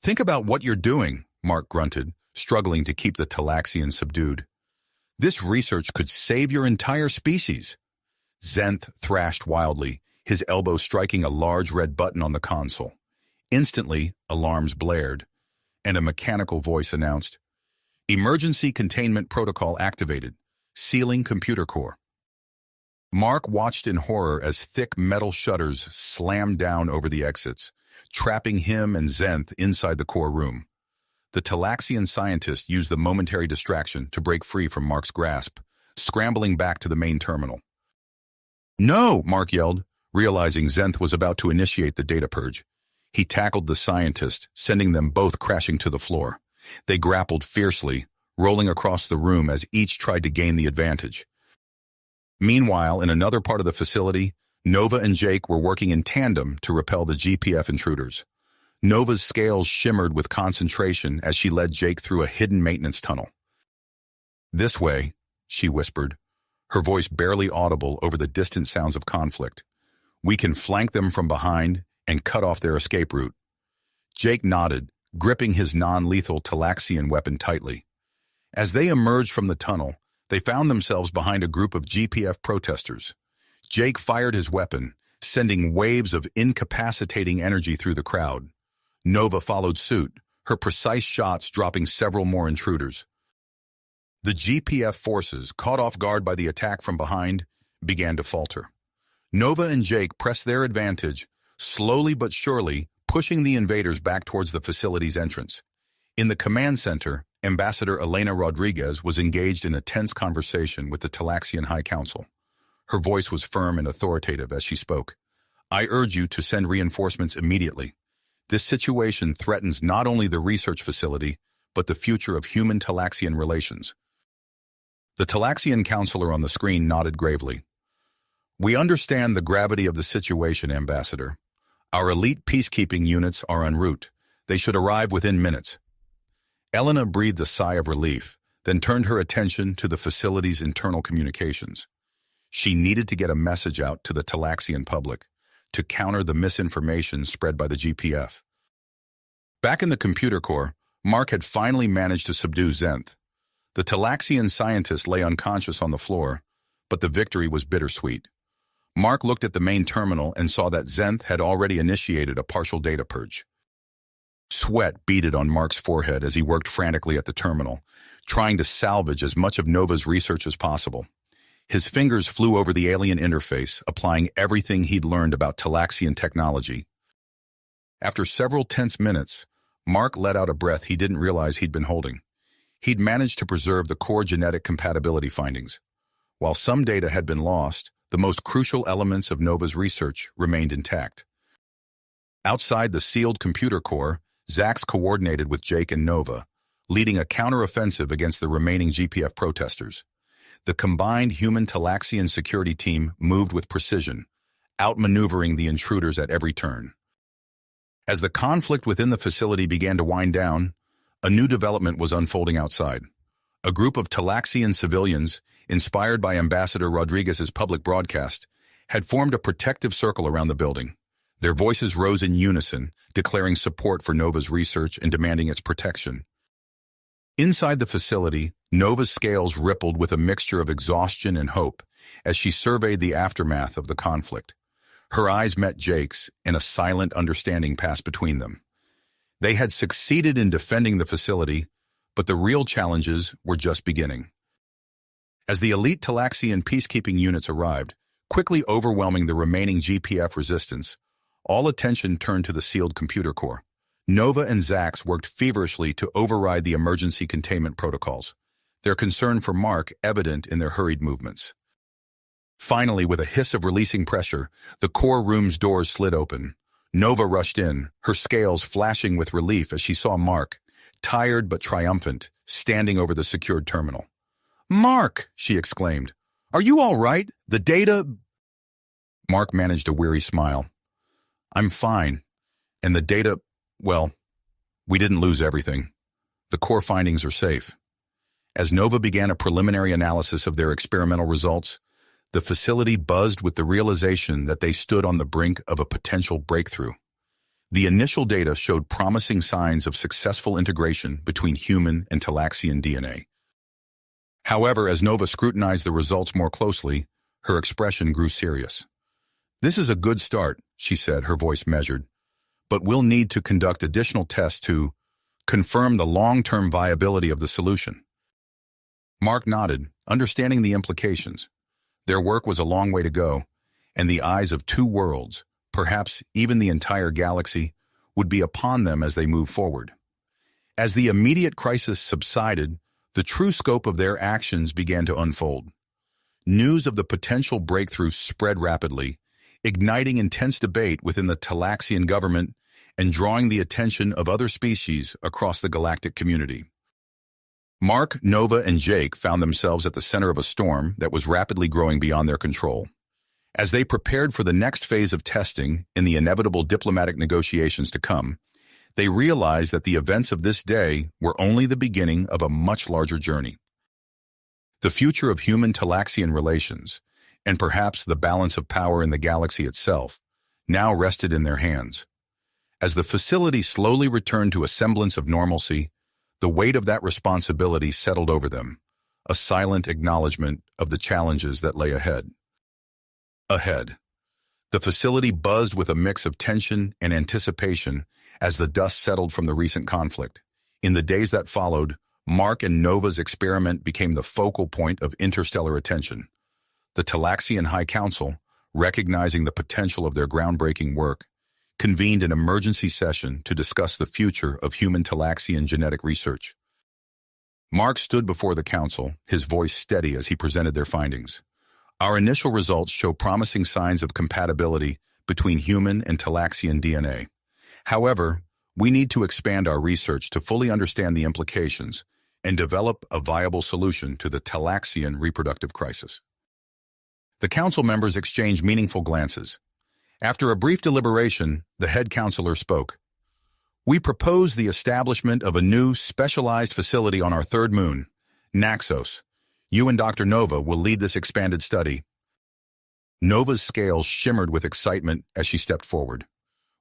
Speaker 1: "Think about what you're doing," Mark grunted, struggling to keep the Talaxian subdued. "This research could save your entire species." Zenth thrashed wildly, his elbow striking a large red button on the console. Instantly, alarms blared, and a mechanical voice announced, "Emergency containment protocol activated. Sealing computer core." Mark watched in horror as thick metal shutters slammed down over the exits, trapping him and Zenth inside the core room. The Talaxian scientist used the momentary distraction to break free from Mark's grasp, scrambling back to the main terminal. "No!" Mark yelled, realizing Zenth was about to initiate the data purge. He tackled the scientist, sending them both crashing to the floor. They grappled fiercely, rolling across the room as each tried to gain the advantage. Meanwhile, in another part of the facility, Nova and Jake were working in tandem to repel the GPF intruders. Nova's scales shimmered with concentration as she led Jake through a hidden maintenance tunnel. "This way," she whispered, her voice barely audible over the distant sounds of conflict. "We can flank them from behind and cut off their escape route." Jake nodded, gripping his non-lethal Talaxian weapon tightly. As they emerged from the tunnel, they found themselves behind a group of GPF protesters. Jake fired his weapon, sending waves of incapacitating energy through the crowd. Nova followed suit, her precise shots dropping several more intruders. The GPF forces, caught off guard by the attack from behind, began to falter. Nova and Jake pressed their advantage, slowly but surely pushing the invaders back towards the facility's entrance. In the command center, Ambassador Elena Rodriguez was engaged in a tense conversation with the Talaxian High Council. Her voice was firm and authoritative as she spoke. "I urge you to send reinforcements immediately. This situation threatens not only the research facility, but the future of human-Talaxian relations." The Talaxian counselor on the screen nodded gravely. "We understand the gravity of the situation, Ambassador. Our elite peacekeeping units are en route. They should arrive within minutes." Elena breathed a sigh of relief, then turned her attention to the facility's internal communications. She needed to get a message out to the Talaxian public to counter the misinformation spread by the GPF. Back in the computer core, Mark had finally managed to subdue Zenth. The Talaxian scientist lay unconscious on the floor, but the victory was bittersweet. Mark looked at the main terminal and saw that Zenth had already initiated a partial data purge. Sweat beaded on Mark's forehead as he worked frantically at the terminal, trying to salvage as much of Nova's research as possible. His fingers flew over the alien interface, applying everything he'd learned about Talaxian technology. After several tense minutes, Mark let out a breath he didn't realize he'd been holding. He'd managed to preserve the core genetic compatibility findings. While some data had been lost, the most crucial elements of Nova's research remained intact. Outside the sealed computer core, Zax coordinated with Jake and Nova, leading a counteroffensive against the remaining GPF protesters. The combined human-Talaxian security team moved with precision, outmaneuvering the intruders at every turn. As the conflict within the facility began to wind down, a new development was unfolding outside. A group of Talaxian civilians, inspired by Ambassador Rodriguez's public broadcast, had formed a protective circle around the building. Their voices rose in unison, declaring support for Nova's research and demanding its protection. Inside the facility, Nova's scales rippled with a mixture of exhaustion and hope as she surveyed the aftermath of the conflict. Her eyes met Jake's, and a silent understanding passed between them. They had succeeded in defending the facility, but the real challenges were just beginning. As the elite Talaxian peacekeeping units arrived, quickly overwhelming the remaining GPF resistance, all attention turned to the sealed computer core. Nova and Zax worked feverishly to override the emergency containment protocols, their concern for Mark evident in their hurried movements. Finally, with a hiss of releasing pressure, the core room's doors slid open. Nova rushed in, her scales flashing with relief as she saw Mark, tired but triumphant, standing over the secured terminal. "Mark!" she exclaimed. "Are you all right? The data—" Mark managed a weary smile. "I'm fine. And the data, well, we didn't lose everything. The core findings are safe." As Nova began a preliminary analysis of their experimental results, the facility buzzed with the realization that they stood on the brink of a potential breakthrough. The initial data showed promising signs of successful integration between human and Talaxian DNA. However, as Nova scrutinized the results more closely, her expression grew serious. "This is a good start," she said, her voice measured, "but we'll need to conduct additional tests to confirm the long-term viability of the solution." Mark nodded, understanding the implications. Their work was a long way to go, and the eyes of two worlds, perhaps even the entire galaxy, would be upon them as they moved forward. As the immediate crisis subsided, the true scope of their actions began to unfold. News of the potential breakthrough spread rapidly, igniting intense debate within the Talaxian government and drawing the attention of other species across the galactic community. Mark, Nova, and Jake found themselves at the center of a storm that was rapidly growing beyond their control. As they prepared for the next phase of testing in the inevitable diplomatic negotiations to come, they realized that the events of this day were only the beginning of a much larger journey. The future of human-Talaxian relations, and perhaps the balance of power in the galaxy itself, now rested in their hands. As the facility slowly returned to a semblance of normalcy, the weight of that responsibility settled over them, a silent acknowledgement of the challenges that lay ahead. The facility buzzed with a mix of tension and anticipation as the dust settled from the recent conflict. In the days that followed, Mark and Nova's experiment became the focal point of interstellar attention. The Talaxian High Council, recognizing the potential of their groundbreaking work, convened an emergency session to discuss the future of human Talaxian genetic research. Mark stood before the council, his voice steady as he presented their findings. "Our initial results show promising signs of compatibility between human and Talaxian DNA. However, we need to expand our research to fully understand the implications and develop a viable solution to the Talaxian reproductive crisis." The council members exchanged meaningful glances. After a brief deliberation, the head counselor spoke. We propose the establishment of a new, specialized facility on our third moon, Naxos. You and Dr. Nova will lead this expanded study. Nova's scales shimmered with excitement as she stepped forward.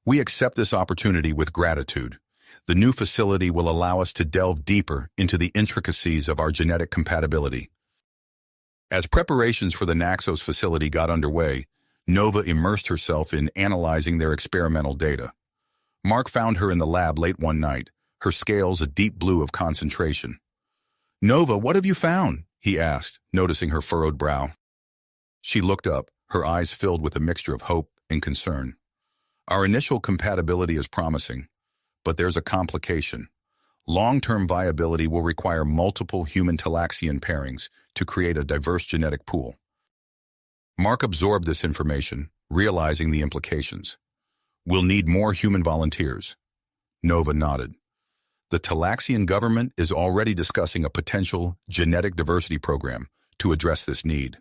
Speaker 1: We accept this opportunity with gratitude. The new facility will allow us to delve deeper into the intricacies of our genetic compatibility. As preparations for the Naxos facility got underway, Nova immersed herself in analyzing their experimental data. Mark found her in the lab late one night, her scales a deep blue of concentration. "Nova, what have you found?" he asked, noticing her furrowed brow. She looked up, her eyes filled with a mixture of hope and concern. "Our initial compatibility is promising, but there's a complication. Long-term viability will require multiple human Talaxian pairings to create a diverse genetic pool." Mark absorbed this information, realizing the implications. "We'll need more human volunteers." Nova nodded. "The Talaxian government is already discussing a potential genetic diversity program to address this need."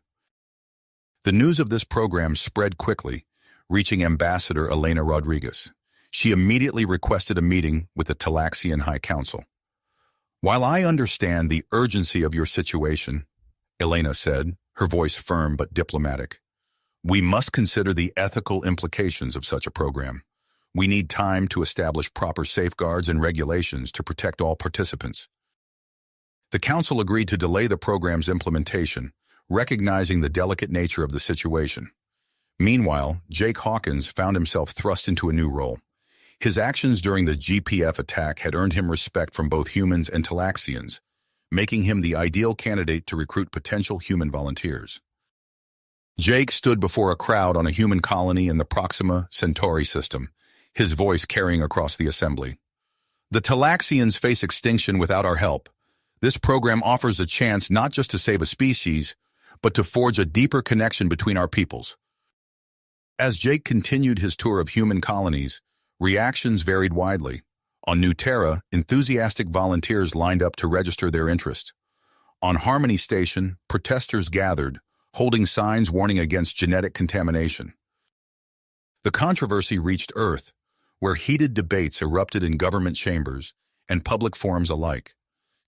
Speaker 1: The news of this program spread quickly, reaching Ambassador Elena Rodriguez. She immediately requested a meeting with the Talaxian High Council. "While I understand the urgency of your situation," Elena said, her voice firm but diplomatic, "we must consider the ethical implications of such a program. We need time to establish proper safeguards and regulations to protect all participants." The Council agreed to delay the program's implementation, recognizing the delicate nature of the situation. Meanwhile, Jake Hawkins found himself thrust into a new role. His actions during the GPF attack had earned him respect from both humans and Talaxians, making him the ideal candidate to recruit potential human volunteers. Jake stood before a crowd on a human colony in the Proxima Centauri system, his voice carrying across the assembly. "The Talaxians face extinction without our help. This program offers a chance not just to save a species, but to forge a deeper connection between our peoples." As Jake continued his tour of human colonies, reactions varied widely. On New Terra, enthusiastic volunteers lined up to register their interest. On Harmony Station, protesters gathered, holding signs warning against genetic contamination. The controversy reached Earth, where heated debates erupted in government chambers and public forums alike.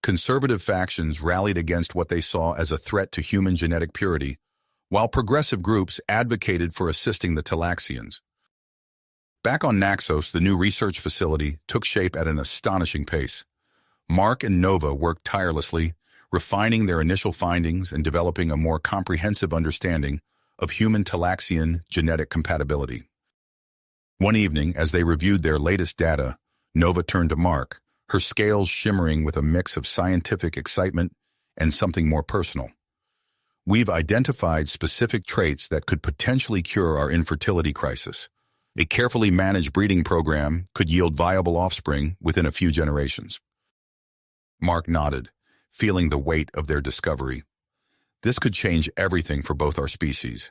Speaker 1: Conservative factions rallied against what they saw as a threat to human genetic purity, while progressive groups advocated for assisting the Talaxians. Back on Naxos, the new research facility took shape at an astonishing pace. Mark and Nova worked tirelessly, refining their initial findings and developing a more comprehensive understanding of human Talaxian genetic compatibility. One evening, as they reviewed their latest data, Nova turned to Mark, her scales shimmering with a mix of scientific excitement and something more personal. "We've identified specific traits that could potentially cure our infertility crisis. A carefully managed breeding program could yield viable offspring within a few generations." Mark nodded, feeling the weight of their discovery. "This could change everything for both our species."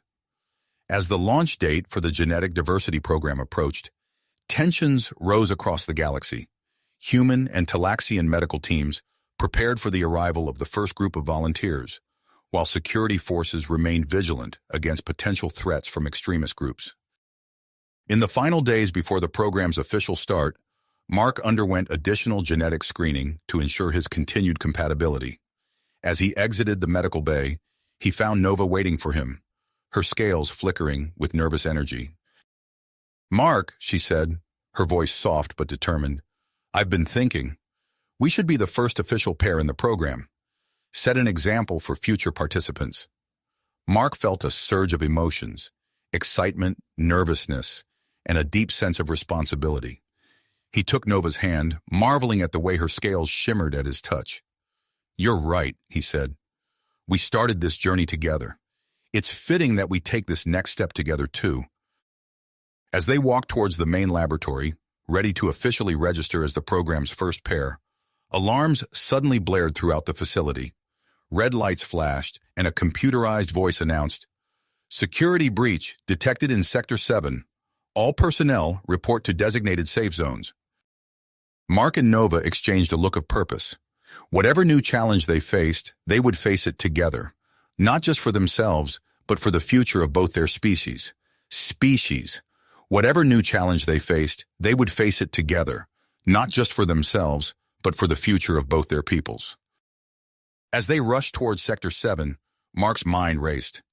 Speaker 1: As the launch date for the genetic diversity program approached, tensions rose across the galaxy. Human and Talaxian medical teams prepared for the arrival of the first group of volunteers, while security forces remained vigilant against potential threats from extremist groups. In the final days before the program's official start, Mark underwent additional genetic screening to ensure his continued compatibility. As he exited the medical bay, he found Nova waiting for him, her scales flickering with nervous energy. "Mark," she said, her voice soft but determined, "I've been thinking. We should be the first official pair in the program. Set an example for future participants." Mark felt a surge of emotions, excitement, nervousness, and a deep sense of responsibility. He took Nova's hand, marveling at the way her scales shimmered at his touch. "You're right," he said. "We started this journey together. It's fitting that we take this next step together, too." As they walked towards the main laboratory, ready to officially register as the program's first pair, alarms suddenly blared throughout the facility. Red lights flashed, and a computerized voice announced, "Security breach detected in Sector 7. All personnel report to designated safe zones." Mark and Nova exchanged a look of purpose. Whatever new challenge they faced, they would face it together, not just for themselves, but for the future of both their species. Whatever new challenge they faced, they would face it together, not just for themselves, but for the future of both their peoples. As they rushed towards Sector 7, Mark's mind raced.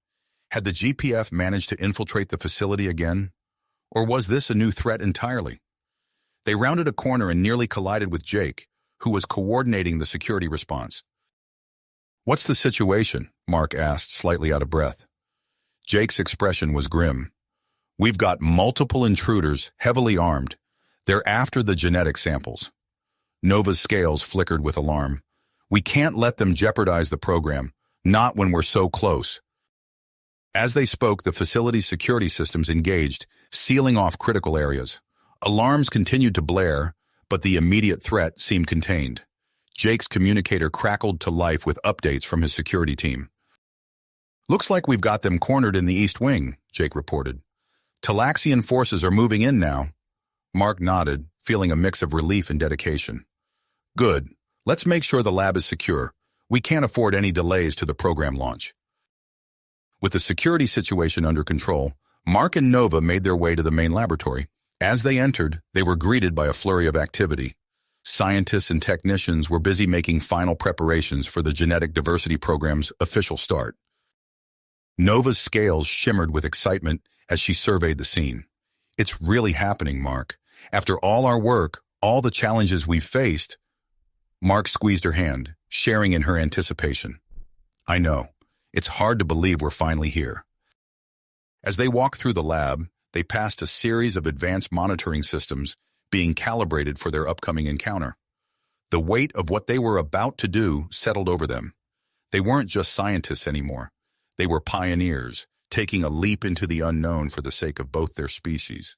Speaker 1: Had the GPF managed to infiltrate the facility again? Or was this a new threat entirely? They rounded a corner and nearly collided with Jake, who was coordinating the security response. "What's the situation?" Mark asked, slightly out of breath. Jake's expression was grim. "We've got multiple intruders, heavily armed. They're after the genetic samples." Nova's scales flickered with alarm. "We can't let them jeopardize the program, not when we're so close." As they spoke, the facility's security systems engaged, sealing off critical areas. Alarms continued to blare, but the immediate threat seemed contained. Jake's communicator crackled to life with updates from his security team. "Looks like we've got them cornered in the East Wing," Jake reported. "Talaxian forces are moving in now." Mark nodded, feeling a mix of relief and dedication. "Good. Let's make sure the lab is secure. We can't afford any delays to the program launch." With the security situation under control, Mark and Nova made their way to the main laboratory. As they entered, they were greeted by a flurry of activity. Scientists and technicians were busy making final preparations for the genetic diversity program's official start. Nova's scales shimmered with excitement as she surveyed the scene. "It's really happening, Mark. After all our work, all the challenges we've faced." Mark squeezed her hand, sharing in her anticipation. "I know. It's hard to believe we're finally here." As they walked through the lab, they passed a series of advanced monitoring systems being calibrated for their upcoming encounter. The weight of what they were about to do settled over them. They weren't just scientists anymore. They were pioneers, taking a leap into the unknown for the sake of both their species.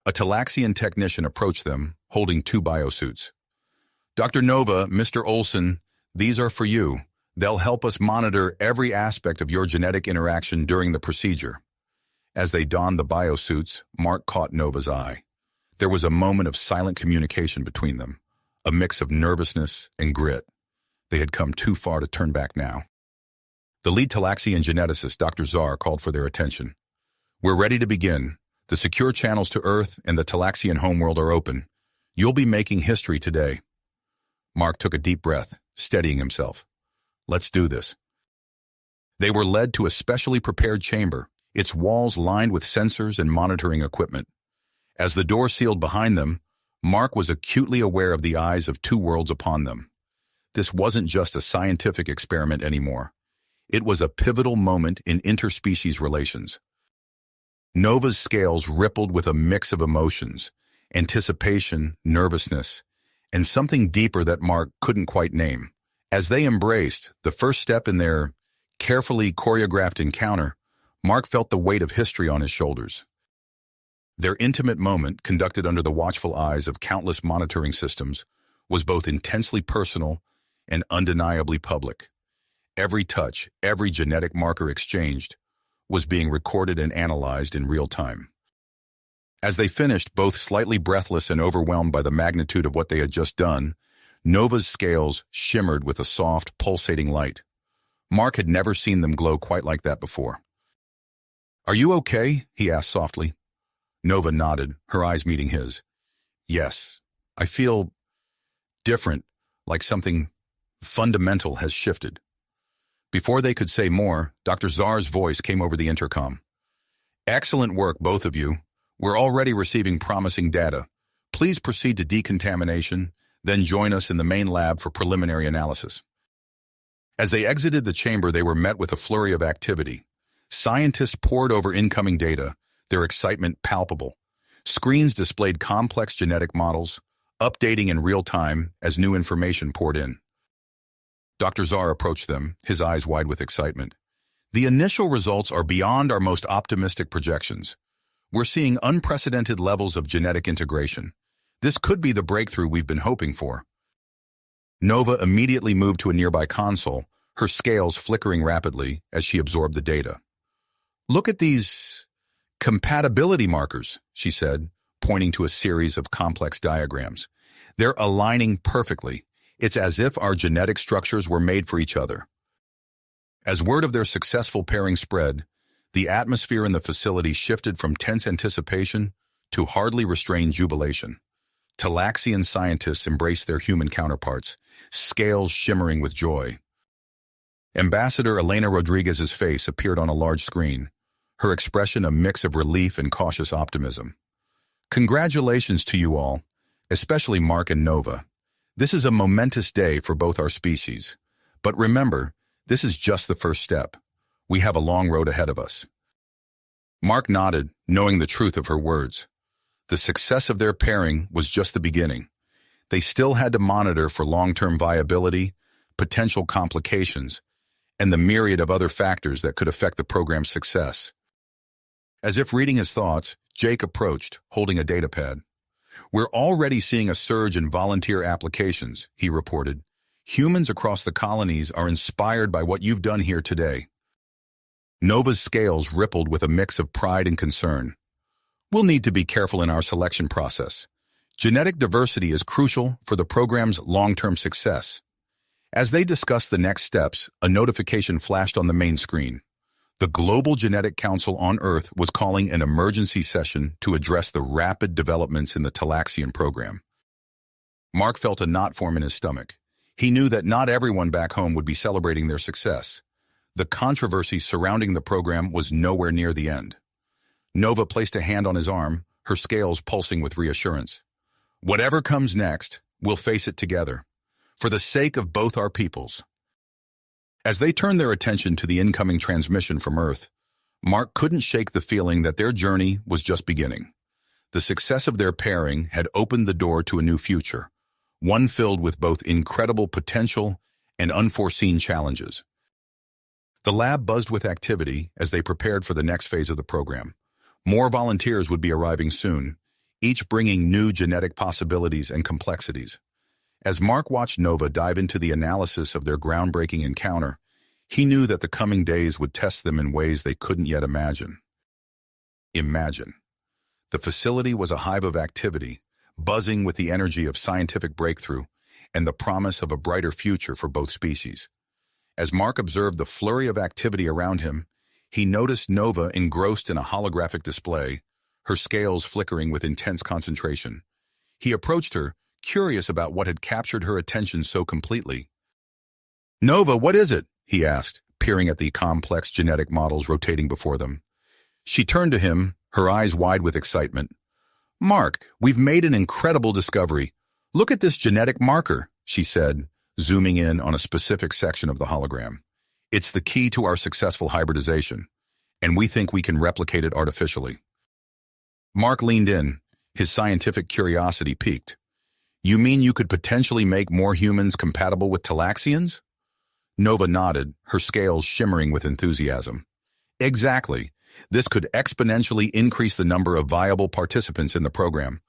Speaker 1: A Talaxian technician approached them, holding 2 biosuits. "Dr. Nova, Mr. Olson, these are for you. They'll help us monitor every aspect of your genetic interaction during the procedure." As they donned the biosuits, Mark caught Nova's eye. There was a moment of silent communication between them, a mix of nervousness and grit. They had come too far to turn back now. The lead Talaxian geneticist, Dr. Zar, called for their attention. "We're ready to begin. The secure channels to Earth and the Talaxian homeworld are open. You'll be making history today." Mark took a deep breath, steadying himself. "Let's do this." They were led to a specially prepared chamber, its walls lined with sensors and monitoring equipment. As the door sealed behind them, Mark was acutely aware of the eyes of 2 worlds upon them. This wasn't just a scientific experiment anymore. It was a pivotal moment in interspecies relations. Nova's scales rippled with a mix of emotions, anticipation, nervousness, and something deeper that Mark couldn't quite name. As they embraced, the first step in their carefully choreographed encounter, Mark felt the weight of history on his shoulders. Their intimate moment, conducted under the watchful eyes of countless monitoring systems, was both intensely personal and undeniably public. Every touch, every genetic marker exchanged, was being recorded and analyzed in real time. As they finished, both slightly breathless and overwhelmed by the magnitude of what they had just done, Nova's scales shimmered with a soft, pulsating light. Mark had never seen them glow quite like that before. "Are you okay?" he asked softly. Nova nodded, her eyes meeting his. "Yes, I feel different, like something fundamental has shifted." Before they could say more, Dr. Zar's voice came over the intercom. "Excellent work, both of you. We're already receiving promising data. Please proceed to decontamination, then join us in the main lab for preliminary analysis." As they exited the chamber, they were met with a flurry of activity. Scientists pored over incoming data, their excitement palpable. Screens displayed complex genetic models, updating in real time as new information poured in. Dr. Zar approached them, his eyes wide with excitement. "The initial results are beyond our most optimistic projections. We're seeing unprecedented levels of genetic integration. This could be the breakthrough we've been hoping for." Nova immediately moved to a nearby console, her scales flickering rapidly as she absorbed the data. "Look at these compatibility markers," she said, pointing to a series of complex diagrams. "They're aligning perfectly. It's as if our genetic structures were made for each other." As word of their successful pairing spread, the atmosphere in the facility shifted from tense anticipation to hardly restrained jubilation. Talaxian scientists embraced their human counterparts, scales shimmering with joy. Ambassador Elena Rodriguez's face appeared on a large screen, her expression a mix of relief and cautious optimism. Congratulations to you all, especially Mark and Nova. This is a momentous day for both our species. But remember, this is just the first step. We have a long road ahead of us. Mark nodded, knowing the truth of her words. The success of their pairing was just the beginning. They still had to monitor for long-term viability, potential complications, and the myriad of other factors that could affect the program's success. As if reading his thoughts, Jake approached, holding a datapad. "We're already seeing a surge in volunteer applications," he reported. "Humans across the colonies are inspired by what you've done here today." Nova's scales rippled with a mix of pride and concern. "We'll need to be careful in our selection process. Genetic diversity is crucial for the program's long-term success." As they discussed the next steps, a notification flashed on the main screen. The Global Genetic Council on Earth was calling an emergency session to address the rapid developments in the Talaxian program. Mark felt a knot form in his stomach. He knew that not everyone back home would be celebrating their success. The controversy surrounding the program was nowhere near the end. Nova placed a hand on his arm, her scales pulsing with reassurance. "Whatever comes next, we'll face it together, for the sake of both our peoples." As they turned their attention to the incoming transmission from Earth, Mark couldn't shake the feeling that their journey was just beginning. The success of their pairing had opened the door to a new future, one filled with both incredible potential and unforeseen challenges. The lab buzzed with activity as they prepared for the next phase of the program. More volunteers would be arriving soon, each bringing new genetic possibilities and complexities. As Mark watched Nova dive into the analysis of their groundbreaking encounter, he knew that the coming days would test them in ways they couldn't yet imagine. The facility was a hive of activity, buzzing with the energy of scientific breakthrough and the promise of a brighter future for both species. As Mark observed the flurry of activity around him, he noticed Nova engrossed in a holographic display, her scales flickering with intense concentration. He approached her, curious about what had captured her attention so completely. "Nova, what is it?" he asked, peering at the complex genetic models rotating before them. She turned to him, her eyes wide with excitement. "Mark, we've made an incredible discovery. Look at this genetic marker," she said, zooming in on a specific section of the hologram. "It's the key to our successful hybridization, and we think we can replicate it artificially." Mark leaned in, his scientific curiosity piqued. "You mean you could potentially make more humans compatible with Talaxians?" Nova nodded, her scales shimmering with enthusiasm. "Exactly. This could exponentially increase the number of viable participants in the program."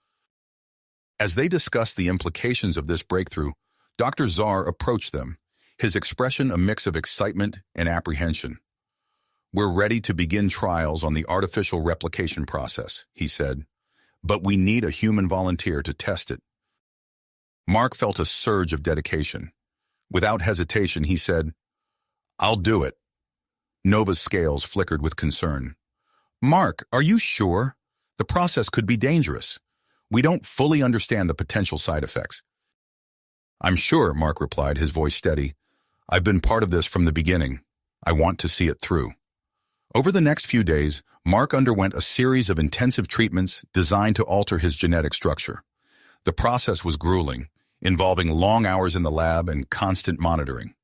Speaker 1: As they discussed the implications of this breakthrough, Dr. Czar approached them, his expression a mix of excitement and apprehension. "We're ready to begin trials on the artificial replication process," he said, "but we need a human volunteer to test it." Mark felt a surge of dedication. Without hesitation, he said, "I'll do it." Nova's scales flickered with concern. "Mark, are you sure? The process could be dangerous. We don't fully understand the potential side effects." "I'm sure," Mark replied, his voice steady. "I've been part of this from the beginning. I want to see it through." Over the next few days, Mark underwent a series of intensive treatments designed to alter his genetic structure. The process was grueling, involving long hours in the lab and constant monitoring.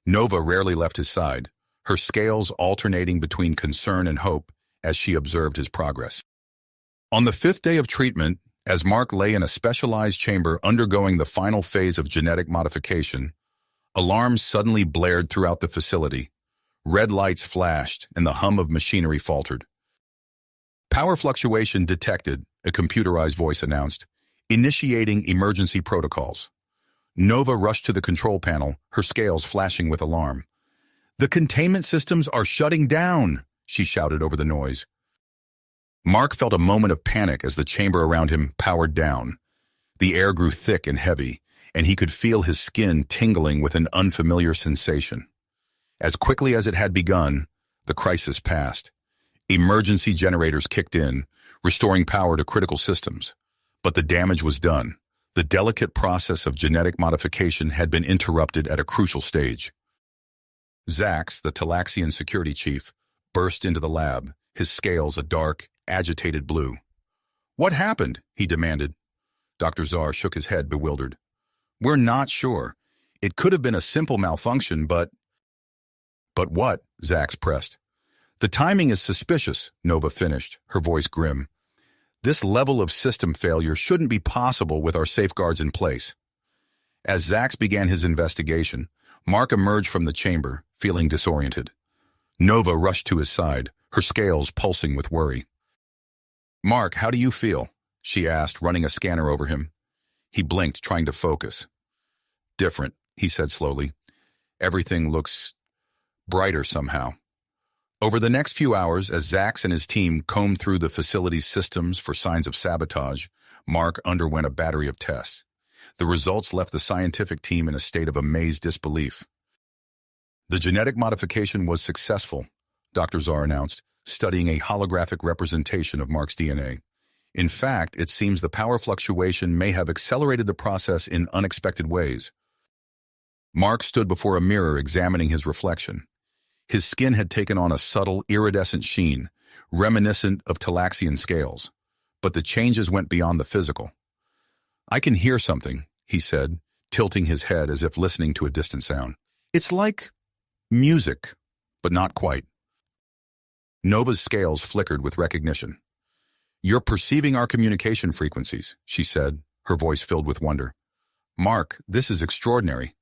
Speaker 1: Nova rarely left his side, her scales alternating between concern and hope as she observed his progress. On the 5th day of treatment, as Mark lay in a specialized chamber undergoing the final phase of genetic modification, alarms suddenly blared throughout the facility. Red lights flashed and the hum of machinery faltered. "Power fluctuation detected," a computerized voice announced, "initiating emergency protocols." Nova rushed to the control panel, her scales flashing with alarm. "The containment systems are shutting down," she shouted over the noise. Mark felt a moment of panic as the chamber around him powered down. The air grew thick and heavy, and he could feel his skin tingling with an unfamiliar sensation. As quickly as it had begun, the crisis passed. Emergency generators kicked in, restoring power to critical systems. But the damage was done. The delicate process of genetic modification had been interrupted at a crucial stage. Zax, the Talaxian security chief, burst into the lab, his scales a dark, agitated blue. "What happened?" he demanded. Dr. Czar shook his head, bewildered. "We're not sure. It could have been a simple malfunction, but—" "But what?" Zax pressed. "The timing is suspicious," Nova finished, her voice grim. "This level of system failure shouldn't be possible with our safeguards in place." As Zax began his investigation, Mark emerged from the chamber, feeling disoriented. Nova rushed to his side, her scales pulsing with worry. "Mark, how do you feel?" she asked, running a scanner over him. He blinked, trying to focus. "Different," he said slowly. "Everything looks brighter somehow." Over the next few hours, as Zax and his team combed through the facility's systems for signs of sabotage, Mark underwent a battery of tests. The results left the scientific team in a state of amazed disbelief. "The genetic modification was successful," Dr. Czar announced, studying a holographic representation of Mark's DNA. "In fact, it seems the power fluctuation may have accelerated the process in unexpected ways." Mark stood before a mirror examining his reflection. His skin had taken on a subtle, iridescent sheen, reminiscent of Talaxian scales. But the changes went beyond the physical. "I can hear something," he said, tilting his head as if listening to a distant sound. "It's like music, but not quite." Nova's scales flickered with recognition. "You're perceiving our communication frequencies," she said, her voice filled with wonder. "Mark, this is extraordinary."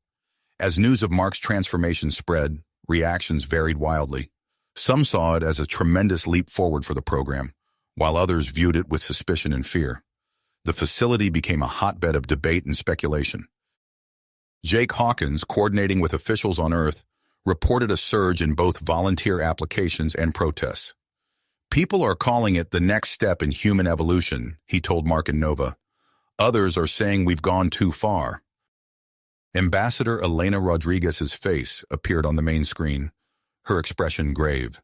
Speaker 1: As news of Mark's transformation spread, reactions varied wildly. Some saw it as a tremendous leap forward for the program, while others viewed it with suspicion and fear. The facility became a hotbed of debate and speculation. Jake Hawkins, coordinating with officials on Earth, reported a surge in both volunteer applications and protests. "People are calling it the next step in human evolution," he told Mark and Nova. "Others are saying we've gone too far." Ambassador Elena Rodriguez's face appeared on the main screen, her expression grave.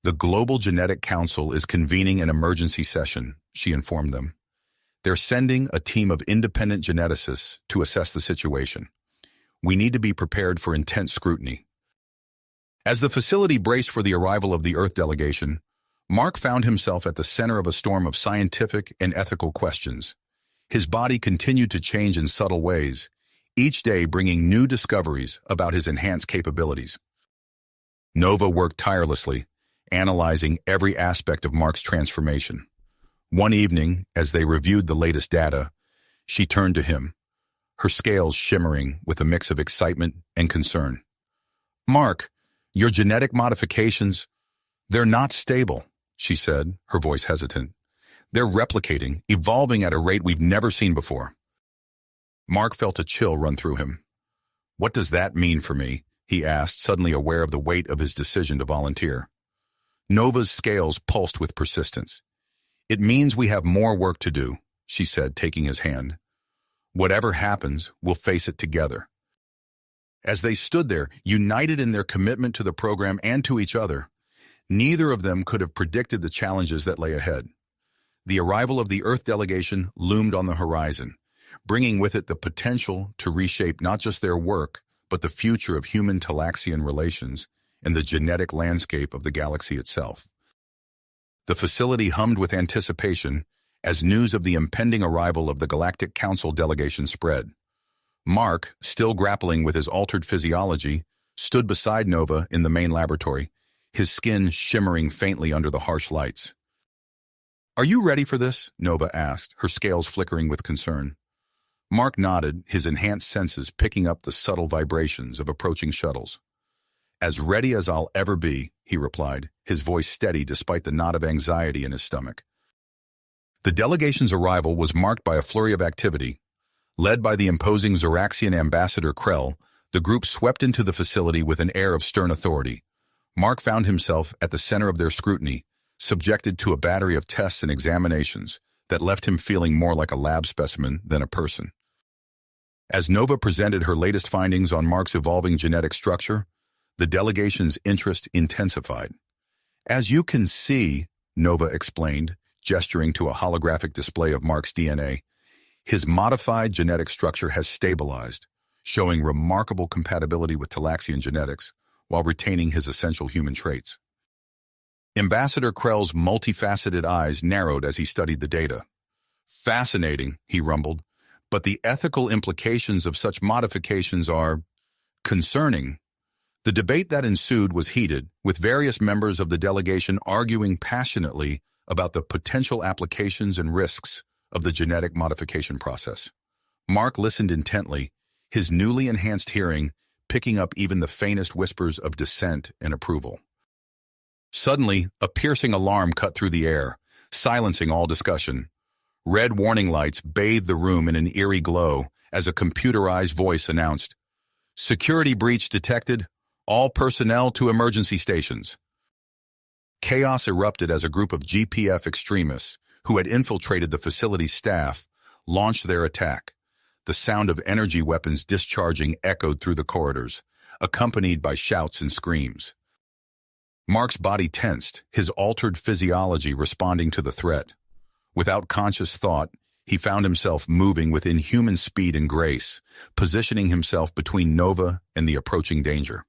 Speaker 1: "The Global Genetic Council is convening an emergency session," she informed them. "They're sending a team of independent geneticists to assess the situation. We need to be prepared for intense scrutiny." As the facility braced for the arrival of the Earth delegation, Mark found himself at the center of a storm of scientific and ethical questions. His body continued to change in subtle ways, each day bringing new discoveries about his enhanced capabilities. Nova worked tirelessly, analyzing every aspect of Mark's transformation. One evening, as they reviewed the latest data, she turned to him, her scales shimmering with a mix of excitement and concern. "Mark, your genetic modifications, they're not stable," she said, her voice hesitant. "They're replicating, evolving at a rate we've never seen before." Mark felt a chill run through him. "What does that mean for me?" he asked, suddenly aware of the weight of his decision to volunteer. Nova's scales pulsed with persistence. "It means we have more work to do," she said, taking his hand. "Whatever happens, we'll face it together." As they stood there, united in their commitment to the program and to each other, neither of them could have predicted the challenges that lay ahead. The arrival of the Earth delegation loomed on the horizon, bringing with it the potential to reshape not just their work, but the future of human-Talaxian relations and the genetic landscape of the galaxy itself. The facility hummed with anticipation as news of the impending arrival of the Galactic Council delegation spread. Mark, still grappling with his altered physiology, stood beside Nova in the main laboratory, his skin shimmering faintly under the harsh lights. "Are you ready for this?" Nova asked, her scales flickering with concern. Mark nodded, his enhanced senses picking up the subtle vibrations of approaching shuttles. "As ready as I'll ever be," he replied, his voice steady despite the knot of anxiety in his stomach. The delegation's arrival was marked by a flurry of activity. Led by the imposing Zoraxian ambassador Krell, the group swept into the facility with an air of stern authority. Mark found himself at the center of their scrutiny, subjected to a battery of tests and examinations that left him feeling more like a lab specimen than a person. As Nova presented her latest findings on Mark's evolving genetic structure, the delegation's interest intensified. "As you can see," Nova explained, gesturing to a holographic display of Mark's DNA, His modified genetic structure has stabilized, showing remarkable compatibility with Talaxian genetics while retaining his essential human traits. Ambassador Krell's multifaceted eyes narrowed as he studied the data. "Fascinating," he rumbled, "but the ethical implications of such modifications are concerning." The debate that ensued was heated, with various members of the delegation arguing passionately about the potential applications and risks of the genetic modification process. Mark listened intently, his newly enhanced hearing picking up even the faintest whispers of dissent and approval. Suddenly, a piercing alarm cut through the air, silencing all discussion. Red warning lights bathed the room in an eerie glow as a computerized voice announced, "Security breach detected. All personnel to emergency stations." Chaos erupted as a group of GPF extremists who had infiltrated the facility's staff launched their attack. The sound of energy weapons discharging echoed through the corridors, accompanied by shouts and screams. Mark's body tensed, his altered physiology responding to the threat. Without conscious thought, he found himself moving with inhuman speed and grace, positioning himself between Nova and the approaching danger.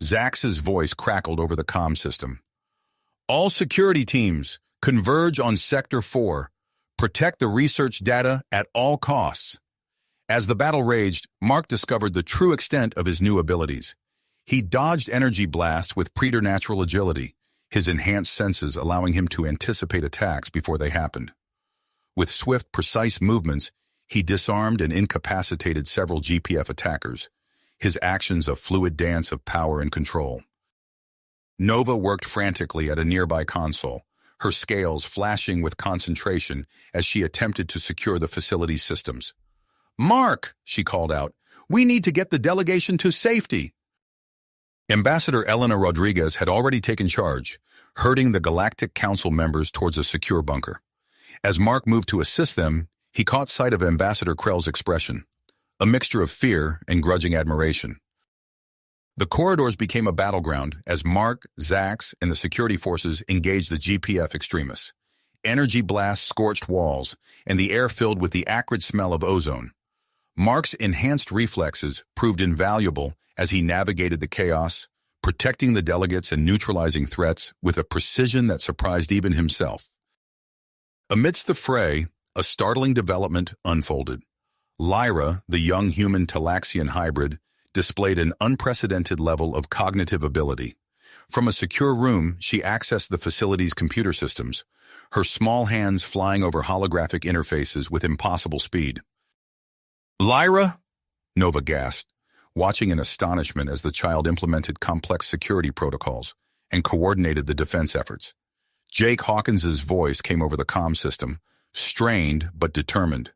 Speaker 1: Zax's voice crackled over the comm system. "All security teams, converge on Sector 4. Protect the research data at all costs." As the battle raged, Mark discovered the true extent of his new abilities. He dodged energy blasts with preternatural agility, his enhanced senses allowing him to anticipate attacks before they happened. With swift, precise movements, he disarmed and incapacitated several GPF attackers, his actions a fluid dance of power and control. Nova worked frantically at a nearby console, her scales flashing with concentration as she attempted to secure the facility's systems. "Mark," she called out, "we need to get the delegation to safety." Ambassador Elena Rodriguez had already taken charge, herding the Galactic Council members towards a secure bunker. As Mark moved to assist them, he caught sight of Ambassador Krell's expression, a mixture of fear and grudging admiration. The corridors became a battleground as Mark, Zax, and the security forces engaged the GPF extremists. Energy blasts scorched walls, and the air filled with the acrid smell of ozone. Mark's enhanced reflexes proved invaluable as he navigated the chaos, protecting the delegates and neutralizing threats with a precision that surprised even himself. Amidst the fray, a startling development unfolded. Lyra, the young human Talaxian hybrid, displayed an unprecedented level of cognitive ability. From a secure room, she accessed the facility's computer systems, her small hands flying over holographic interfaces with impossible speed. "Lyra?" Nova gasped, watching in astonishment as the child implemented complex security protocols and coordinated the defense efforts. Jake Hawkins's voice came over the comm system, strained but determined.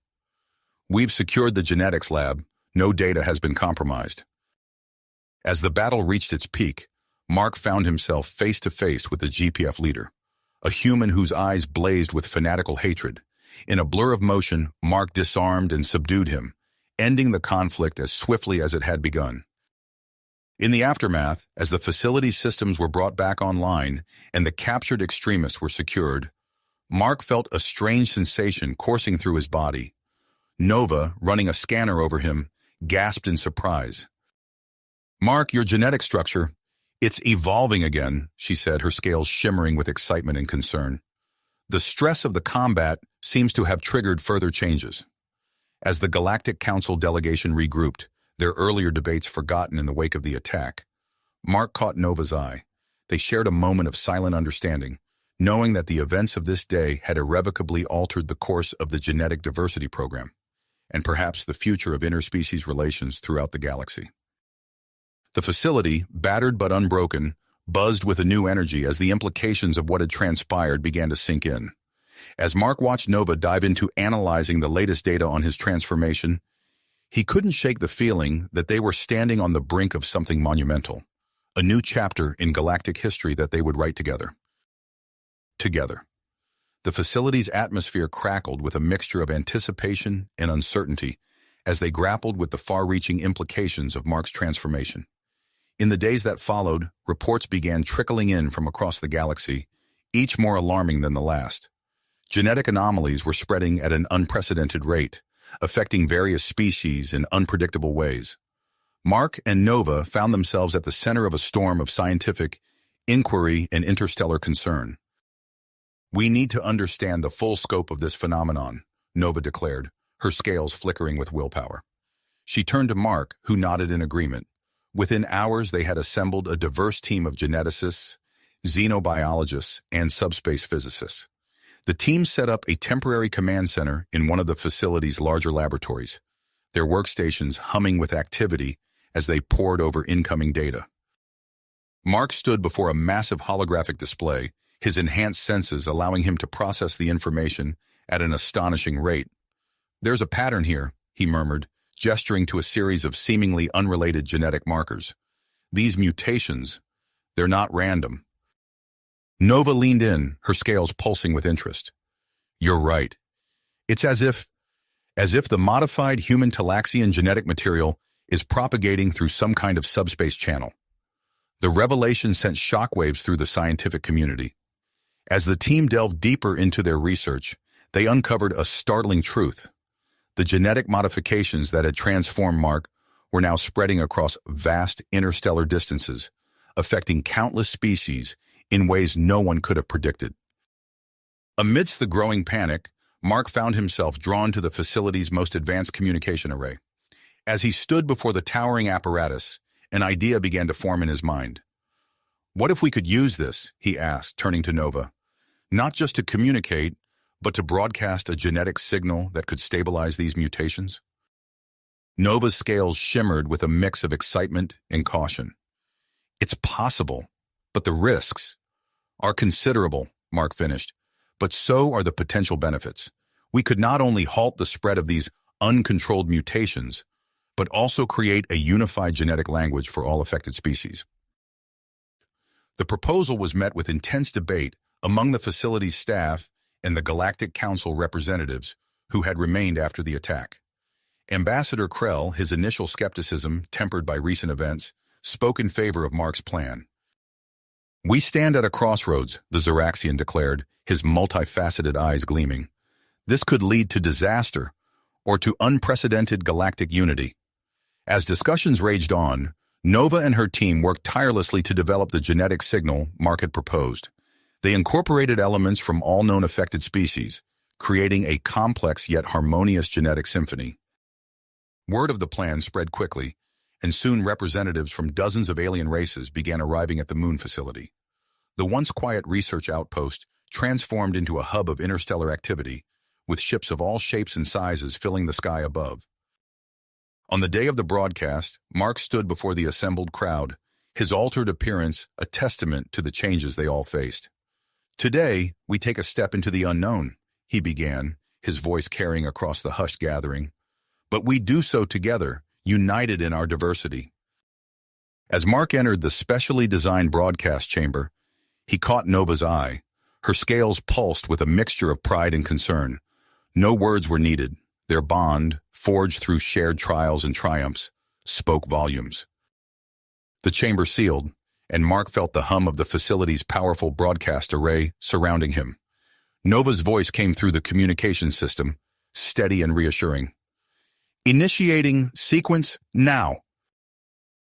Speaker 1: "We've secured the genetics lab. No data has been compromised." As the battle reached its peak, Mark found himself face-to-face with the GPF leader, a human whose eyes blazed with fanatical hatred. In a blur of motion, Mark disarmed and subdued him, ending the conflict as swiftly as it had begun. In the aftermath, as the facility's systems were brought back online and the captured extremists were secured, Mark felt a strange sensation coursing through his body. Nova, running a scanner over him, gasped in surprise. "Mark, your genetic structure, it's evolving again," she said, her scales shimmering with excitement and concern. "The stress of the combat seems to have triggered further changes." As the Galactic Council delegation regrouped, their earlier debates forgotten in the wake of the attack, Mark caught Nova's eye. They shared a moment of silent understanding, knowing that the events of this day had irrevocably altered the course of the genetic diversity program, and perhaps the future of interspecies relations throughout the galaxy. The facility, battered but unbroken, buzzed with a new energy as the implications of what had transpired began to sink in. As Mark watched Nova dive into analyzing the latest data on his transformation, he couldn't shake the feeling that they were standing on the brink of something monumental, a new chapter in galactic history that they would write together. Together. The facility's atmosphere crackled with a mixture of anticipation and uncertainty as they grappled with the far-reaching implications of Mark's transformation. In the days that followed, reports began trickling in from across the galaxy, each more alarming than the last. Genetic anomalies were spreading at an unprecedented rate, affecting various species in unpredictable ways. Mark and Nova found themselves at the center of a storm of scientific inquiry and interstellar concern. "We need to understand the full scope of this phenomenon," Nova declared, her scales flickering with willpower. She turned to Mark, who nodded in agreement. Within hours, they had assembled a diverse team of geneticists, xenobiologists, and subspace physicists. The team set up a temporary command center in one of the facility's larger laboratories, their workstations humming with activity as they pored over incoming data. Mark stood before a massive holographic display, his enhanced senses allowing him to process the information at an astonishing rate. "There's a pattern here," he murmured, gesturing to a series of seemingly unrelated genetic markers. "These mutations, they're not random." Nova leaned in, her scales pulsing with interest. "You're right. It's as if the modified human Talaxian genetic material is propagating through some kind of subspace channel." The revelation sent shockwaves through the scientific community. As the team delved deeper into their research, they uncovered a startling truth. The genetic modifications that had transformed Mark were now spreading across vast interstellar distances, affecting countless species in ways no one could have predicted. Amidst the growing panic, Mark found himself drawn to the facility's most advanced communication array. As he stood before the towering apparatus, an idea began to form in his mind. "What if we could use this?" he asked, turning to Nova. "Not just to communicate, but to broadcast a genetic signal that could stabilize these mutations?" Nova's scales shimmered with a mix of excitement and caution. "It's possible, but the risks are considerable," Mark finished. "But so are the potential benefits. We could not only halt the spread of these uncontrolled mutations, but also create a unified genetic language for all affected species." The proposal was met with intense debate among the facility's staff and the Galactic Council representatives who had remained after the attack. Ambassador Krell, his initial skepticism tempered by recent events, spoke in favor of Mark's plan. "We stand at a crossroads," the Zeraxian declared, his multifaceted eyes gleaming. "This could lead to disaster or to unprecedented galactic unity." As discussions raged on, Nova and her team worked tirelessly to develop the genetic signal Mark had proposed. They incorporated elements from all known affected species, creating a complex yet harmonious genetic symphony. Word of the plan spread quickly, and soon representatives from dozens of alien races began arriving at the Moon facility. The once quiet research outpost transformed into a hub of interstellar activity, with ships of all shapes and sizes filling the sky above. On the day of the broadcast, Mark stood before the assembled crowd, his altered appearance a testament to the changes they all faced. "Today, we take a step into the unknown," he began, his voice carrying across the hushed gathering. "But we do so together, united in our diversity." As Mark entered the specially designed broadcast chamber, he caught Nova's eye. Her scales pulsed with a mixture of pride and concern. No words were needed. Their bond, forged through shared trials and triumphs, spoke volumes. The chamber sealed, and Mark felt the hum of the facility's powerful broadcast array surrounding him. Nova's voice came through the communication system, steady and reassuring. "Initiating sequence now."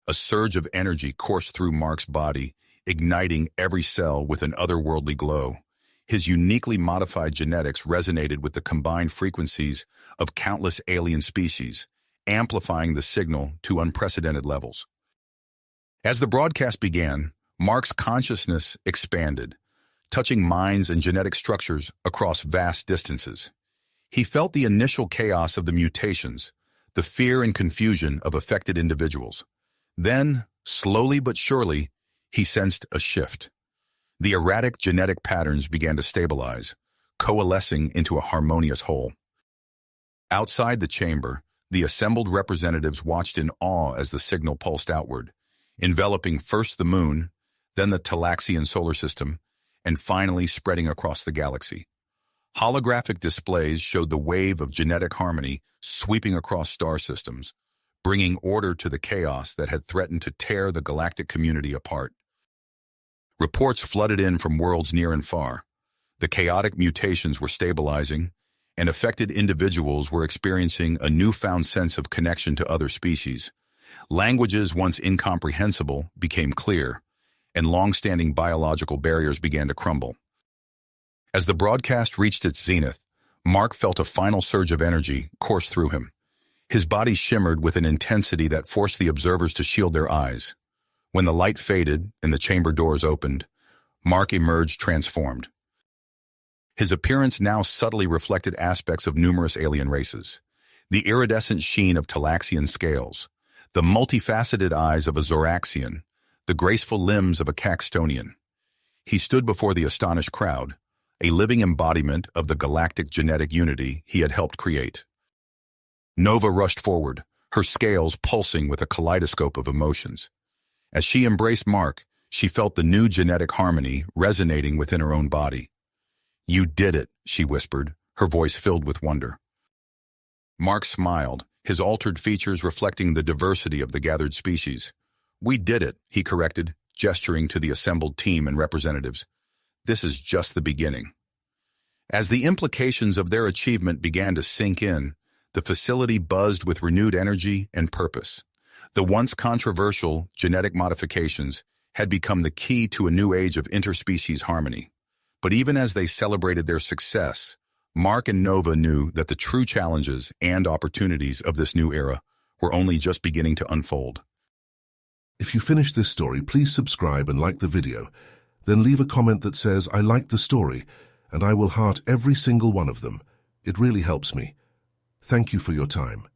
Speaker 1: A surge of energy coursed through Mark's body, igniting every cell with an otherworldly glow. His uniquely modified genetics resonated with the combined frequencies of countless alien species, amplifying the signal to unprecedented levels. As the broadcast began, Mark's consciousness expanded, touching minds and genetic structures across vast distances. He felt the initial chaos of the mutations, the fear and confusion of affected individuals. Then, slowly but surely, he sensed a shift. The erratic genetic patterns began to stabilize, coalescing into a harmonious whole. Outside the chamber, the assembled representatives watched in awe as the signal pulsed outward, enveloping first the Moon, then the Talaxian solar system, and finally spreading across the galaxy. Holographic displays showed the wave of genetic harmony sweeping across star systems, bringing order to the chaos that had threatened to tear the galactic community apart. Reports flooded in from worlds near and far. The chaotic mutations were stabilizing, and affected individuals were experiencing a newfound sense of connection to other species. Languages once incomprehensible became clear, and long-standing biological barriers began to crumble. As the broadcast reached its zenith, Mark felt a final surge of energy course through him. His body shimmered with an intensity that forced the observers to shield their eyes. When the light faded and the chamber doors opened, Mark emerged transformed. His appearance now subtly reflected aspects of numerous alien races. The iridescent sheen of Talaxian scales, the multifaceted eyes of a Zoraxian, the graceful limbs of a Caxtonian. He stood before the astonished crowd, a living embodiment of the galactic genetic unity he had helped create. Nova rushed forward, her scales pulsing with a kaleidoscope of emotions. As she embraced Mark, she felt the new genetic harmony resonating within her own body. "You did it," she whispered, her voice filled with wonder. Mark smiled, his altered features reflecting the diversity of the gathered species. "We did it," he corrected, gesturing to the assembled team and representatives. "This is just the beginning." As the implications of their achievement began to sink in, the facility buzzed with renewed energy and purpose. The once controversial genetic modifications had become the key to a new age of interspecies harmony. But even as they celebrated their success, Mark and Nova knew that the true challenges and opportunities of this new era were only just beginning to unfold.
Speaker 2: If you finished this story, please subscribe and like the video. Then leave a comment that says, "I liked the story," and I will heart every single one of them. It really helps me. Thank you for your time.